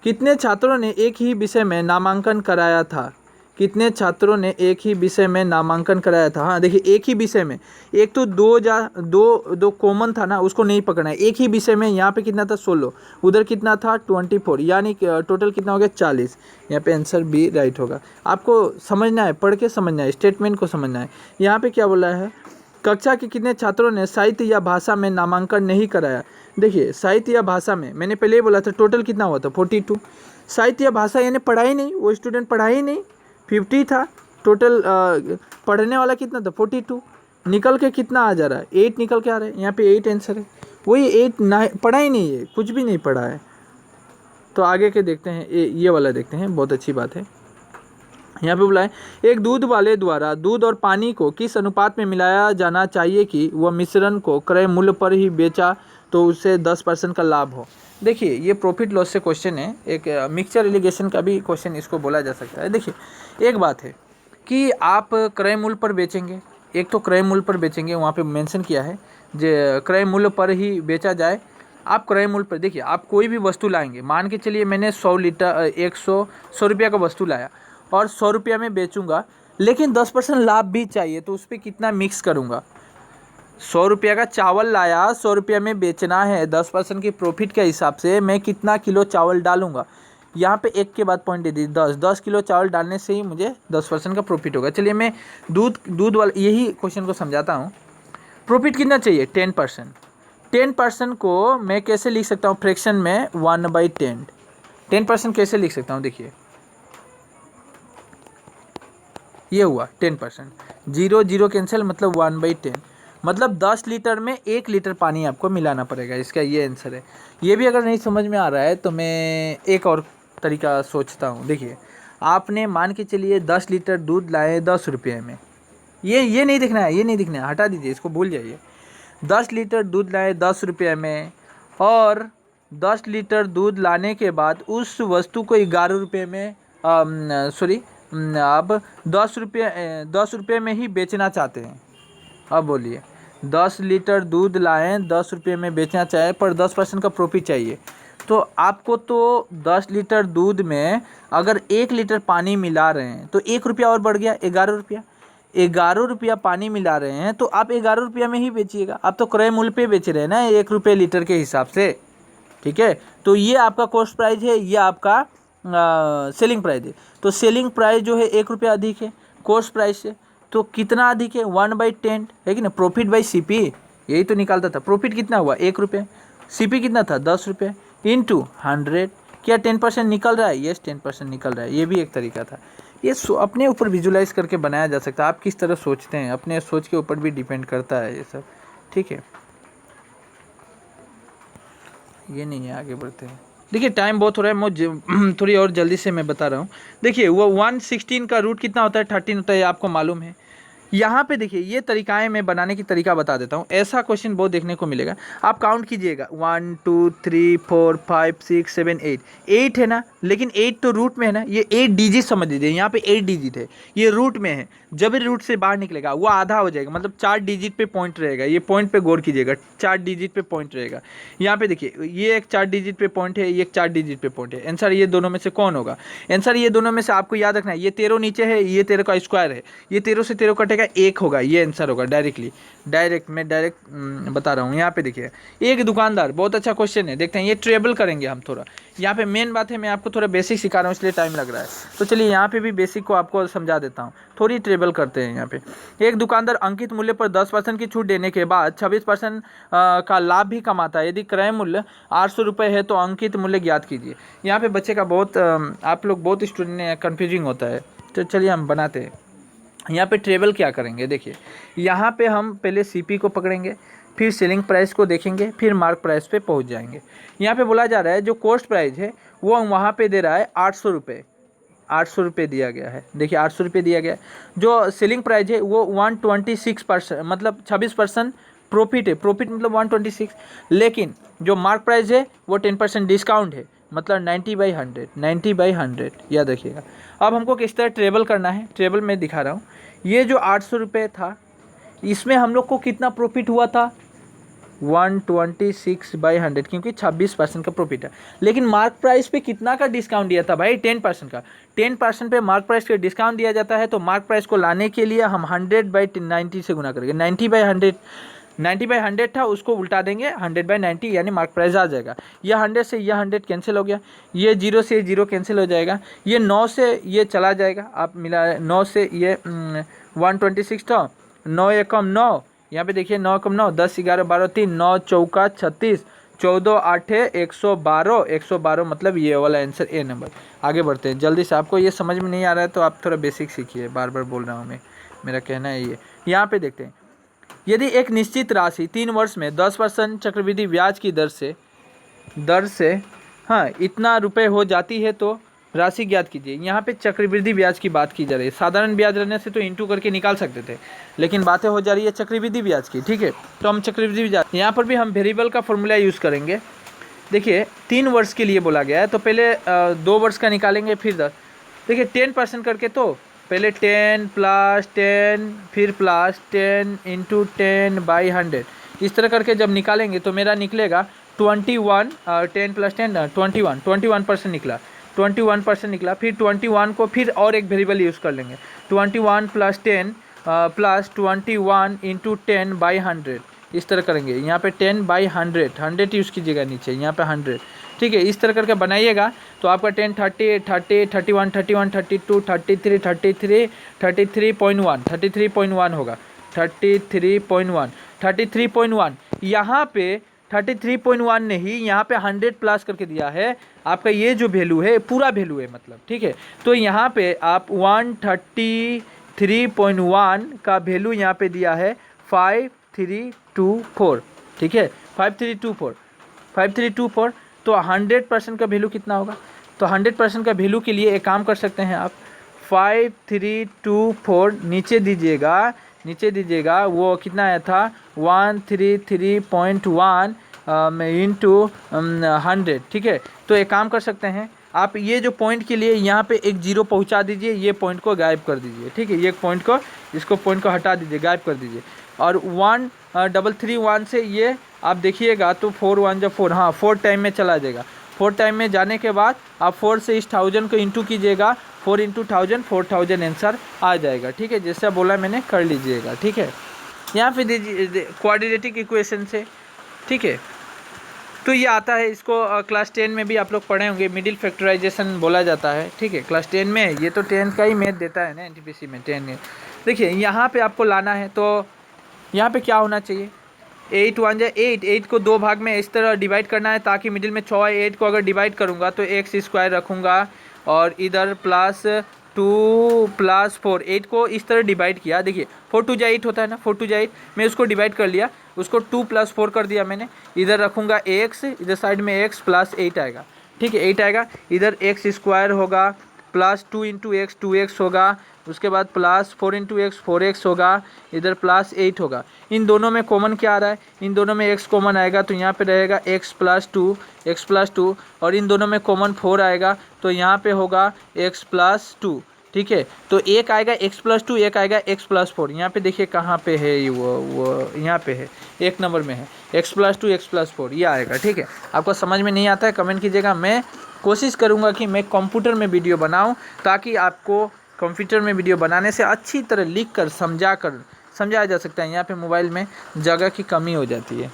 कितने छात्रों ने एक ही विषय में नामांकन कराया था, कितने छात्रों ने एक ही विषय में नामांकन कराया था। हाँ देखिए, एक ही विषय में, एक तो दो कॉमन था ना, उसको नहीं पकड़ना है। एक ही विषय में यहाँ पे कितना था, 16, उधर कितना था 24, यानी टोटल कितना हो गया 40। यहाँ पे आंसर बी राइट होगा। आपको समझना है, पढ़ के समझना है, स्टेटमेंट को समझना है। यहाँ पे क्या बोला है, कक्षा के कितने छात्रों ने साहित्य या भाषा में नामांकन नहीं कराया। देखिए साहित्य या भाषा में, मैंने पहले ही बोला था टोटल कितना हुआ था 42। साहित्य या भाषा यानी पढ़ा ही नहीं, वो स्टूडेंट पढ़ा ही नहीं, 50 था टोटल। पढ़ने वाला कितना था 42, निकल के कितना आ जा रहा है 8 निकल के आ रहा है, यहाँ पे 8 आंसर है। वही 8 ना, पढ़ा ही नहीं है, कुछ भी नहीं पढ़ा है। तो आगे के देखते हैं, ये वाला देखते हैं, बहुत अच्छी बात है। यहाँ पे बोला है एक दूध वाले द्वारा दूध और पानी को किस अनुपात में मिलाया जाना चाहिए कि वह मिश्रण को क्रय मूल्य पर ही बेचा तो उसे 10% का लाभ हो। देखिए ये प्रॉफिट लॉस से क्वेश्चन है, एक मिक्सचर एलिगेशन का भी क्वेश्चन इसको बोला जा सकता है। देखिए एक बात है कि आप क्रय मूल्य पर बेचेंगे, एक तो क्रय मूल्य पर बेचेंगे, वहाँ पे मेंशन किया है जो क्रय मूल्य पर ही बेचा जाए। आप क्रय मूल्य पर, देखिए आप कोई भी वस्तु लाएंगे, मान के चलिए मैंने 100 रुपया का वस्तु लाया और 100 रुपया में बेचूंगा, लेकिन 10% लाभ भी चाहिए, तो उस पर कितना मिक्स करूंगा। 100 रुपया का चावल लाया, 100 रुपया में बेचना है, 10% की प्रॉफिट के हिसाब से मैं कितना किलो चावल डालूंगा। यहाँ पे एक के बाद पॉइंट दे दी, 10 किलो चावल डालने से ही मुझे 10% का प्रॉफिट होगा। चलिए मैं दूध वाला यही क्वेश्चन को समझाता हूँ। प्रॉफिट कितना चाहिए 10%। 10% को मैं कैसे लिख सकता हूँ फ्रैक्शन में 1/10। 10% कैसे लिख सकता हूँ, देखिए ये हुआ 10%, 0 कैंसिल, मतलब 1/10, मतलब 10 लीटर में 1 लीटर पानी आपको मिलाना पड़ेगा। इसका ये आंसर है। ये भी अगर नहीं समझ में आ रहा है तो मैं एक और तरीका सोचता हूँ। देखिए आपने मान के चलिए 10 लीटर दूध लाए 10 रुपये में, ये नहीं दिखना है, ये नहीं दिखना है, हटा दीजिए, इसको भूल जाइए। 10 लीटर दूध लाए 10 रुपये में और 10 लीटर दूध लाने के बाद उस वस्तु को 11 रुपये में अब 10 रुपये में ही बेचना चाहते हैं। अब बोलिए, 10 लीटर दूध लाएं, 10 रुपये में बेचना चाहे पर 10% का प्रॉफिट चाहिए। तो आपको तो 10 लीटर दूध में अगर 1 लीटर पानी मिला रहे हैं तो 1 रुपया और बढ़ गया, 11 रुपया। 11 रुपया पानी मिला रहे हैं तो आप 11 रुपया में ही बेचिएगा। आप तो क्रय मूल्य पे बेच रहे हैं ना, 1 रुपये लीटर के हिसाब से, ठीक है। तो ये आपका कॉस्ट प्राइस है, ये आपका सेलिंग प्राइस है। तो सेलिंग प्राइस जो है 1 रुपया अधिक है कॉस्ट प्राइस से, तो कितना अधिक है, 1/10 है कि ना। प्रॉफिट बाई सीपी यही तो निकालता था। प्रॉफिट कितना हुआ, 1 रुपये। सीपी कितना था, 10 रुपये इंटू 100। क्या 10% निकल रहा है, यस 10% निकल रहा है। ये भी एक तरीका था। ये अपने ऊपर विजुलाइज करके बनाया जा सकता है। आप किस तरह सोचते हैं, अपने सोच के ऊपर भी डिपेंड करता है ये सब, ठीक है। ये नहीं है, आगे बढ़ते हैं। देखिए टाइम बहुत हो रहा है, मैं थोड़ी और जल्दी से मैं बता रहा हूँ। देखिए वो 116 का रूट कितना होता है, 13 होता है, आपको मालूम है। यहाँ पे देखिए ये तरीकाएं मैं बनाने की तरीका बता देता हूँ। ऐसा क्वेश्चन बहुत देखने को मिलेगा। आप काउंट कीजिएगा, 1 2 3 4 5 6 7 8 8 है ना, लेकिन 8 तो रूट में है ना। ये 8 डिजिट समझ लीजिए, यहाँ पे 8 डिजिट है, ये रूट में है। जब ये रूट से बाहर निकलेगा वो आधा हो जाएगा, मतलब 4 डिजिट पे पॉइंट रहेगा। ये पॉइंट पे गौर कीजिएगा, 4 डिजिट पे पॉइंट रहेगा। यहाँ पे देखिए ये एक 4 डिजिट पे पॉइंट है, ये एक 4 डिजिट पे पॉइंट है। आंसर ये दोनों में से कौन होगा, आंसर ये दोनों में से आपको याद रखना है। ये 13 नीचे है, ये 13 का स्क्वायर है, ये 13 से 13 कटेगा, 1 होगा, ये आंसर होगा। मैं डायरेक्ट बता रहा हूँ। यहाँ पे देखिए एक दुकानदार, बहुत अच्छा क्वेश्चन है, देखते हैं। ये ट्रेबल करेंगे हम थोड़ा। यहाँ पे मेन बात है, मैं आपको थोड़ा बेसिक सिखा रहा हूँ इसलिए टाइम लग रहा है। तो चलिए यहाँ पे भी बेसिक को आपको समझा देता हूँ, थोड़ी ट्रेबल करते हैं। यहाँ पे एक दुकानदार अंकित मूल्य पर 10% की छूट देने के बाद 26% का लाभ भी कमाता है। यदि क्रय मूल्य 800 रुपये है तो अंकित मूल्य ज्ञात कीजिए। यहाँ पे बच्चे का बहुत आप लोग बहुत स्टूडेंट कन्फ्यूजिंग होता है। तो चलिए हम बनाते हैं। यहाँ पे ट्रेबल क्या करेंगे, देखिए यहाँ पे हम पहले सीपी को पकड़ेंगे, फिर सेलिंग प्राइस को देखेंगे, फिर मार्क प्राइस पे पहुँच जाएंगे। यहाँ पे बोला जा रहा है जो कॉस्ट प्राइस है वो वहाँ पे दे रहा है 800 रुपये। 800 रुपये दिया गया है, देखिए 800 रुपये दिया गया है। जो सेलिंग प्राइस है वो 126%, मतलब 26% प्रॉफिट है। प्रॉफिट मतलब 126, लेकिन जो मार्क प्राइस है वो 10% डिस्काउंट है, मतलब 90/100। 90/100 याद रखिएगा। अब हमको किस तरह ट्रेबल करना है, ट्रेबल में दिखा रहा हूँ। ये जो 800 रुपये था, इसमें हम लोग को कितना प्रॉफिट हुआ था, 126/100, क्योंकि 26% का प्रॉफिट है। लेकिन मार्क प्राइस पे कितना का डिस्काउंट दिया था भाई, 10% का। 10% पे मार्क प्राइस पे डिस्काउंट दिया जाता है, तो मार्क प्राइस को लाने के लिए हम 100/90 से गुना करेंगे। 90/100 था, उसको उल्टा देंगे 100/90, यानी मार्क प्राइस आ जाएगा। यह 100 से यह 100 कैंसिल हो गया, ये 0 से 0 कैंसिल हो जाएगा, ये 9 से ये चला जाएगा। आप मिला 9 से ये 126 था, 9 एकम 9, यहाँ पे देखिए 9 एकम 9, 10 11 12 3, 9 चौका 36, 14 8 112, 112 मतलब ये वाला आंसर ए नंबर। आगे बढ़ते हैं जल्दी से। आपको ये समझ में नहीं आ रहा है तो आप थोड़ा बेसिक सीखिए, बार बार बोल रहा हूँ मैं, मेरा कहना है ये। यहाँ पे देखते हैं, यदि एक निश्चित राशि 3 वर्ष में 10% चक्रवृद्धि ब्याज की दर से हाँ इतना रुपए हो जाती है तो राशि ज्ञात कीजिए। यहाँ पे चक्रवृद्धि ब्याज की बात की जा रही है। साधारण ब्याज रहने से तो इंटू करके निकाल सकते थे, लेकिन बातें हो जा रही है चक्रवृद्धि ब्याज की, ठीक है। तो हम चक्रवृद्धि ब्याज, यहाँ पर भी हम वेरिएबल का फॉर्मूला यूज़ करेंगे। देखिए 3 वर्ष के लिए बोला गया है, तो पहले 2 वर्ष का निकालेंगे, फिर 10। देखिए 10% करके, तो पहले 10 + 10 फिर +10 × 10/100, इस तरह करके जब निकालेंगे तो मेरा निकलेगा 21, 10 + 10 21% निकला, 21% निकला। फिर 21 को फिर और एक वेरिएबल यूज़ कर लेंगे, 21 + 10 + 21 × 10/100, इस तरह करेंगे। यहाँ पे 10/100, 100 यूज़ कीजिएगा नीचे, यहाँ पे 100, ठीक है। इस तरह करके बनाइएगा तो आपका 10 30 30 31 31 32 33 33 33.1 होगा, 33.1। यहाँ पे 33.1 नहीं, यहाँ पे 100 प्लस करके दिया है। आपका ये जो वैल्यू है पूरा वैल्यू है, मतलब, ठीक है। तो यहाँ पे आप 133.1 का वैल्यू यहाँ पे दिया है 5324, ठीक है, 5324। तो 100% का वैल्यू कितना होगा, तो 100% का वैल्यू के लिए एक काम कर सकते हैं आप, 5324 नीचे दीजिएगा, वो कितना आया था 133.1 इंटू 100, ठीक है। तो एक काम कर सकते हैं, आप ये जो पॉइंट के लिए यहाँ पे एक जीरो पहुँचा दीजिए, ये पॉइंट को गायब कर दीजिए, ठीक है। ये पॉइंट को, इसको पॉइंट को हटा दीजिए, गायब कर दीजिए। और 1331 से ये आप देखिएगा तो 4 1 जब 4, हाँ 4 टाइम में चला जाएगा। 4 टाइम में जाने के बाद आप 4 से इस 1000 को इंटू कीजिएगा, 4 इंटू 1000 4000 आंसर आ जाएगा, ठीक है। जैसा बोला मैंने कर लीजिएगा, ठीक है। यहाँ पे दीजिए क्वाड्रेटिक इक्वेशन से, ठीक है। तो ये आता है, इसको क्लास 10 में भी आप लोग पढ़े होंगे, मिडिल फैक्टराइजेशन बोला जाता है, ठीक है। क्लास 10 में ये तो 10 का ही मैथ देता है ना एनटीपीसी में 10 में। देखिए यहाँ पे आपको लाना है, तो यहाँ पे क्या होना चाहिए, 8 1 जा 8, 8 को 2 भाग में इस तरह डिवाइड करना है ताकि मिडिल में 6 है। 8 को अगर डिवाइड करूँगा तो x² रखूँगा और इधर +2 +4, 8 को इस तरह डिवाइड किया। देखिए 4 2 जा 8 होता है ना, 4 2 जा 8, मैं उसको डिवाइड कर लिया, उसको 2 + 4 कर दिया मैंने। इधर रखूँगा x, इधर साइड में x +8 आएगा, ठीक है, 8 आएगा। इधर x² होगा, +2 इंटू x 2x होगा, उसके बाद +4 इंटू x 4x होगा, इधर +8 होगा। इन दोनों में कॉमन क्या आ रहा है, इन दोनों में x कॉमन आएगा तो यहाँ पे रहेगा x + 2, और इन दोनों में कॉमन 4 आएगा तो यहाँ पे होगा x + 2, ठीक है। तो एक आएगा x + 2, एक आएगा x + 4। यहाँ पे देखिए कहाँ पे है ये, वो यहाँ पे है, 1 नंबर में है, x + 2 x + 4 ये आएगा, ठीक है। आपको समझ में नहीं आता है कमेंट कीजिएगा, मैं कोशिश करूँगा कि मैं कंप्यूटर में वीडियो बनाऊँ ताकि आपको कंप्यूटर में वीडियो बनाने से अच्छी तरह लिख कर समझाया जा सकता है। यहाँ पे मोबाइल में जगह की कमी हो जाती है।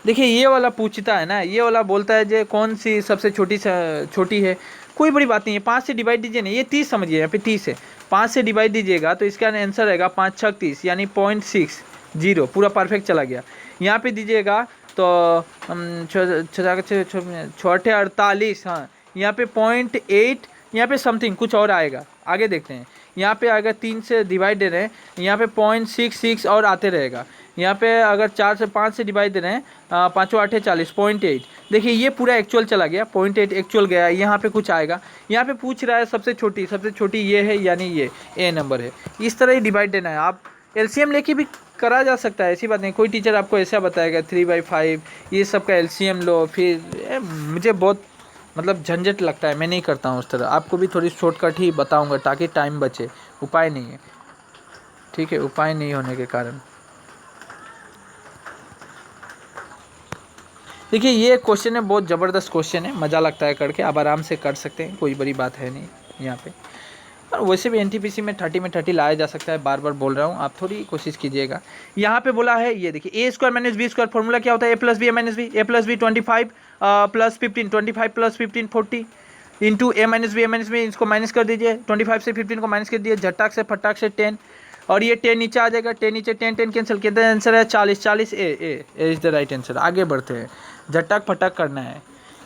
देखिए ये वाला पूछता है ना, ये वाला बोलता है जो कौन सी सबसे छोटी है, कोई बड़ी बात नहीं है, 5 से डिवाइड दीजिए ना, ये 30 समझिए, यहाँ पे 30 है, 5 से डिवाइड दीजिएगा तो इसका आंसर रहेगा 5 6 30, यानी 0.60, पूरा परफेक्ट चला गया। यहाँ पे दीजिएगा तो 6 48, हाँ यहाँ पे 0.8, यहाँ पे समथिंग कुछ और आएगा, आगे देखते हैं। यहाँ पे अगर 3 से डिवाइड दे रहे हैं, यहाँ पे 0.66 और आते रहेगा। यहाँ पे अगर 4 से 5 से डिवाइड दे रहे हैं, 5 8 40, 0.8, देखिए ये पूरा एक्चुअल चला गया, 0.8 एक्चुअल गया। यहाँ पे कुछ आएगा, यहाँ पे पूछ रहा है सबसे छोटी ये है, यानी ये ए नंबर है। इस तरह ही डिवाइड देना है। आप एलसीएम लेके भी करा जा सकता है, ऐसी बात नहीं। कोई टीचर आपको ऐसा बताएगा 3/5 ये सब का एलसीएम लो, फिर मुझे बहुत मतलब झंझट लगता है, मैं नहीं करता हूँ उस तरह। आपको भी थोड़ी शॉर्टकट ही बताऊँगा ताकि टाइम बचे, उपाय नहीं है, ठीक है, उपाय नहीं होने के कारण। देखिए ये क्वेश्चन है, बहुत ज़बरदस्त क्वेश्चन है, मज़ा लगता है करके, आप आराम से कर सकते हैं, कोई बड़ी बात है नहीं यहाँ पे। और वैसे भी एनटीपीसी में 30 में 30 लाया जा सकता है, बार बार बोल रहा हूँ, आप थोड़ी कोशिश कीजिएगा। यहाँ पे बोला है, ये देखिए a² - b² फॉर्मूला क्या होता है, a + b - b, a + b 25 + 15, 25 + 15 40 into a - b, इसको माइनस कर दीजिए, 25 से 15 को माइनस कर दिए, झटाक से फटाक से 10, और ये 10 नीचे आ जाएगा, 10 नीचे 10 कैंसिल, कितना आंसर है 40 ए इज द राइट आंसर। आगे बढ़ते हैं, झटाक फटाक करना है।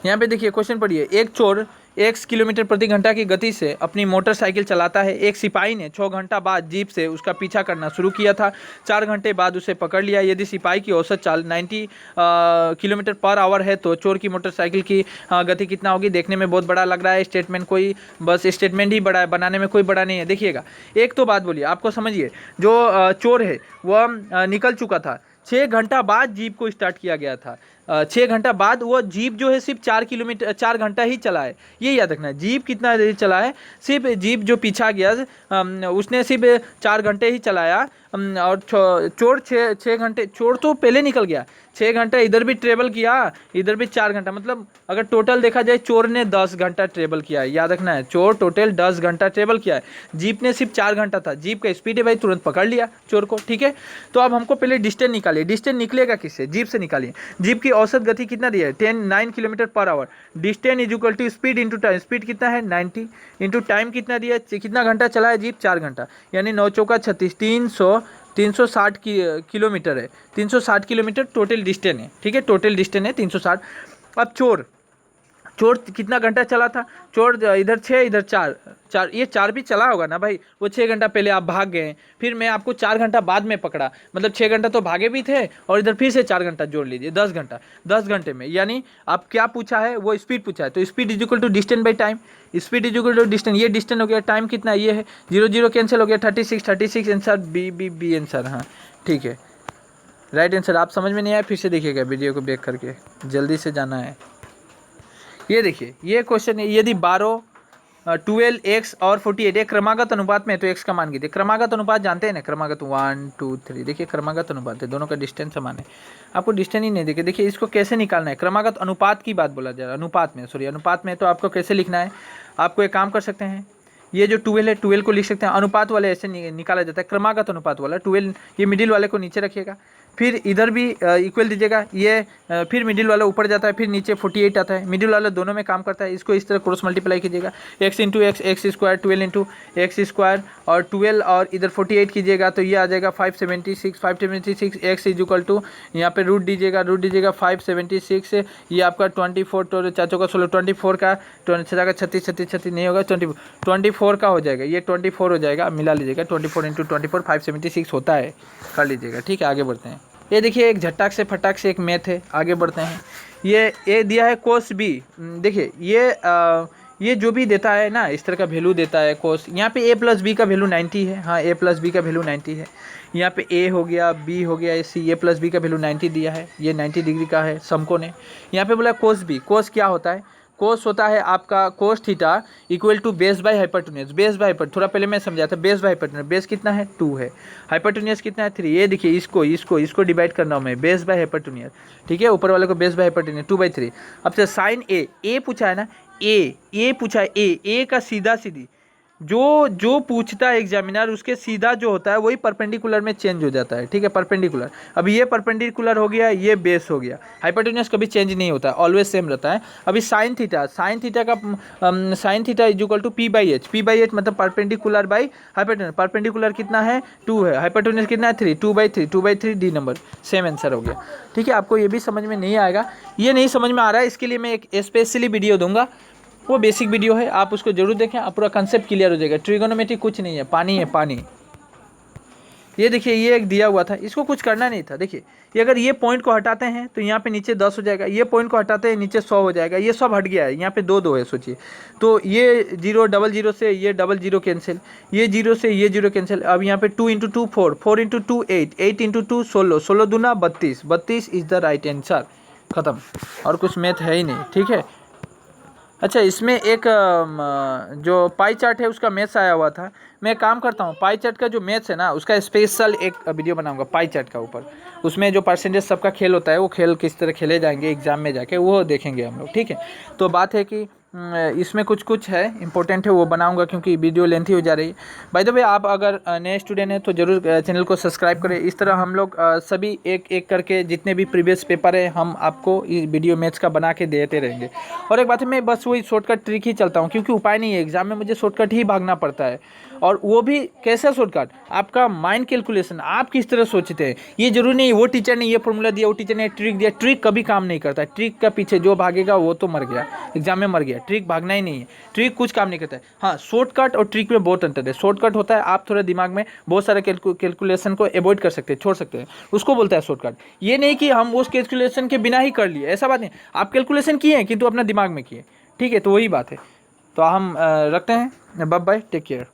यहाँ पे देखिए क्वेश्चन पढ़िए, एक चोर x किलोमीटर प्रति घंटा की गति से अपनी मोटरसाइकिल चलाता है। एक सिपाही ने 6 घंटा बाद जीप से उसका पीछा करना शुरू किया था। 4 घंटे बाद उसे पकड़ लिया। यदि सिपाही की औसत चाल 90 km/h है तो चोर की मोटरसाइकिल की गति कितना होगी। देखने में बहुत बड़ा लग रहा है स्टेटमेंट, कोई बस स्टेटमेंट ही बड़ा है, बनाने में कोई बड़ा नहीं है। देखिएगा एक तो बात बोलिए, आपको समझिए, जो चोर है वह निकल चुका था, 6 घंटा बाद जीप को स्टार्ट किया गया था। 6 घंटा बाद वो जीप जो है सिर्फ 4 घंटा ही चला है, ये याद रखना है। जीप कितना देर चला है, सिर्फ जीप जो पीछा गया उसने सिर्फ 4 घंटे ही चलाया। और चोर 6 घंटे, चोर तो पहले निकल गया, 6 घंटा इधर भी ट्रेवल किया, इधर भी 4 घंटा, मतलब अगर टोटल देखा जाए चोर ने 10 घंटा ट्रेवल किया है। याद रखना है, चोर टोटल 10 घंटा ट्रेवल किया है, जीप ने सिर्फ 4 घंटा था। जीप का स्पीड है भाई, तुरंत पकड़ लिया चोर को, ठीक है। तो अब हमको पहले डिस्टेंस निकालिए। डिस्टेंस निकलेगा किससे, जीप से निकालिए। जीप की औसत गति कितना दिया है, 9 km/h। Distance is equal to speed into time. Speed कितना है 90, इंटू टाइम कितना दिया है, कितना घंटा चला है जीप, 4 घंटा, यानी 9 चौका 36, 360 किलोमीटर है। 360 किलोमीटर टोटल डिस्टेंस है, ठीक है, टोटल डिस्टेंस है 360। अब चोर कितना घंटा चला था, चोर इधर 6 इधर 4, ये 4 भी चला होगा ना भाई। वो 6 घंटा पहले आप भाग गए, फिर मैं आपको 4 घंटा बाद में पकड़ा, मतलब 6 घंटा तो भागे भी थे और इधर फिर से 4 घंटा जोड़ लीजिए, 10 घंटा। 10 घंटे में यानी आप क्या पूछा है, वो स्पीड पूछा है, तो speed is equal to distance by time. Speed is equal to distance, ये डिस्टेंस हो गया, टाइम कितना ये है, 0 0 कैंसिल हो गया, 36 आंसर बी आंसर, हाँ ठीक है। Right answer. आप समझ में नहीं आया फिर से देखिएगा वीडियो को बैक करके, जल्दी से जाना है। ये देखिए ये क्वेश्चन है, यदि 12, 12, x और 48 एक क्रमागत अनुपात में है तो x का मान कीजिए। क्रमागत अनुपात जानते हैं ना, क्रमागत 1 2 3, देखिए क्रमागत अनुपात है, दोनों का डिस्टेंस समान है। आपको डिस्टेंस ही नहीं देखे, देखिए इसको कैसे निकालना है। क्रमागत अनुपात की बात बोला जा रहा है, अनुपात में, सॉरी अनुपात में। तो आपको कैसे लिखना है, आपको एक काम कर सकते हैं, ये जो 12 है 12 को लिख सकते हैं अनुपात वाले ऐसे निकाला जाता है, क्रमागत अनुपात वाला 12, ये मिडिल वाले को नीचे रखिएगा, फिर इधर भी इक्वल दीजिएगा, ये फिर मिडिल वाला ऊपर जाता है, फिर नीचे 48 आता है, मिडिल वाला दोनों में काम करता है। इसको इस तरह क्रॉस मल्टीप्लाई कीजिएगा, x into x, x square, 12 into x square, और 12 और इधर 48 कीजिएगा तो ये आ जाएगा 576, 576 x इज इक्वल टू, यहाँ पे रूट दीजिएगा 576, ये आपका 24, तो चाचों का 16, 24 का 36 नहीं होगा, 24 का हो जाएगा, ये 24 हो जाएगा, मिला लीजिएगा, 24 इंटू 24 576 होता है, कर लीजिएगा। ठीक है, आगे बढ़ते हैं। ये देखिए एक झटक से फटाक से एक मैथ है, आगे बढ़ते हैं। ये दिया है कोस बी, देखिए ये जो भी देता है ना इस तरह का वैल्यू देता है कोस, यहाँ पे a प्लस बी का वैल्यू 90 है, हाँ a प्लस बी का वैल्यू 90 है, यहाँ पे a हो गया, b हो गया, सी a प्लस बी का वैल्यू 90 दिया है, ये 90 डिग्री का है समको ने। यहाँ पे बोला कोस बी, कोस क्या होता है, कोस होता है आपका cos theta equal to base by hypotenuse, base by hypotenuse, थोड़ा पहले मैं समझाया था, बेस बाय हाइपोटेन्यूज, बेस कितना है 2 है, हाइपोटेन्यूज कितना है 3, ये देखिए इसको डिवाइड करना हूँ मैं, बेस बाय हाइपोटेन्यूज, ठीक है, ऊपर वाले को बेस बाय हाइपोटेन्यूज 2/3। अब से साइन ए पूछा है ना, ए पूछा है, ए का सीधा सीधी जो पूछता है एग्जामिनर उसके सीधा जो होता है वही परपेंडिकुलर में चेंज हो जाता है, ठीक है, परपेंडिकुलर। अभी ये परपेंडिकुलर हो गया, ये बेस हो गया, हाइपोटेन्यूज कभी चेंज नहीं होता है, ऑलवेज सेम रहता है। अभी साइन थीटा का sine theta is equal to p/h, p/h मतलब परपेंडिकुलर बाई हाइपोटेन्यूज, परपेंडिकुलर कितना है 2 है, हाइपोटेन्यूज कितना है 3, 2/3 डी नंबर, सेम आंसर हो गया। ठीक है, आपको ये भी समझ में नहीं आएगा, ये नहीं समझ में आ रहा है, इसके लिए मैं एक स्पेशली वीडियो दूंगा, वो बेसिक वीडियो है, आप उसको जरूर देखें, आप पूरा कंसेप्ट क्लियर हो जाएगा। ट्रिगोनोमेट्री कुछ नहीं है, पानी है पानी। ये देखिए ये एक दिया हुआ था, इसको कुछ करना नहीं था, देखिए ये अगर ये पॉइंट को हटाते हैं तो यहाँ पे नीचे 10 हो जाएगा, ये पॉइंट को हटाते हैं नीचे 100 हो जाएगा, ये सब हट गया है, यहाँ पे 2 है सोचिए, तो ये 0 00 से ये 00 कैंसिल, ये 0 से ये 0 कैंसिल। अब यहाँ पे 2 इंटू 2 4, 4 इंटू 2 8, 8 इंटू 2 16, 16 दूना 32, 32 इज द राइट आंसर, खत्म, और कुछ मैथ है ही नहीं। ठीक है, अच्छा इसमें एक जो पाई चार्ट है उसका मैथ्स आया हुआ था, मैं काम करता हूँ पाई चार्ट का जो मैथ्स है ना उसका स्पेशल एक वीडियो बनाऊंगा पाई चार्ट का ऊपर, उसमें जो परसेंटेज सबका खेल होता है वो खेल किस तरह खेले जाएंगे एग्जाम में जाके वो देखेंगे हम लोग। ठीक है, तो बात है कि इसमें कुछ है इंपॉर्टेंट है वो बनाऊंगा क्योंकि वीडियो लेंथी हो जा रही है। बाय द वे आप अगर नए स्टूडेंट हैं तो ज़रूर चैनल को सब्सक्राइब करें, इस तरह हम लोग सभी एक एक करके जितने भी प्रीवियस पेपर है हम आपको वीडियो मैथ्स का बना के देते रहेंगे। और एक बात है, मैं बस वही शॉर्टकट ट्रिक ही चलता हूँ क्योंकि उपाय नहीं है, एग्जाम में मुझे शॉर्टकट ही भागना पड़ता है, और वो भी कैसा शॉर्टकट, आपका माइंड कैलकुलेशन, आप किस तरह सोचते हैं। ये जरूरी नहीं वो टीचर ने ये फॉर्मूला दिया, वो टीचर ने ट्रिक दिया, ट्रिक कभी काम नहीं करता है, ट्रिक का पीछे जो भागेगा वो तो मर गया, एग्जाम में मर गया, ट्रिक भागना ही नहीं है, ट्रिक कुछ काम नहीं करता है। हाँ शॉर्टकट और ट्रिक में बहुत अंतर है, शॉर्टकट होता है आप थोड़ा दिमाग में बहुत सारे कैलकुलेशन को अवॉइड कर सकते हैं, छोड़ सकते हैं, उसको बोलता है शॉर्टकट। ये नहीं कि हम उस कैलकुलेशन के बिना ही कर लिए, ऐसा बात नहीं, आप कैलकुलेशन किए हैं किंतु अपना दिमाग में किए। ठीक है, तो वही बात है, तो हम रखते हैं, बाय बाय, टेक केयर।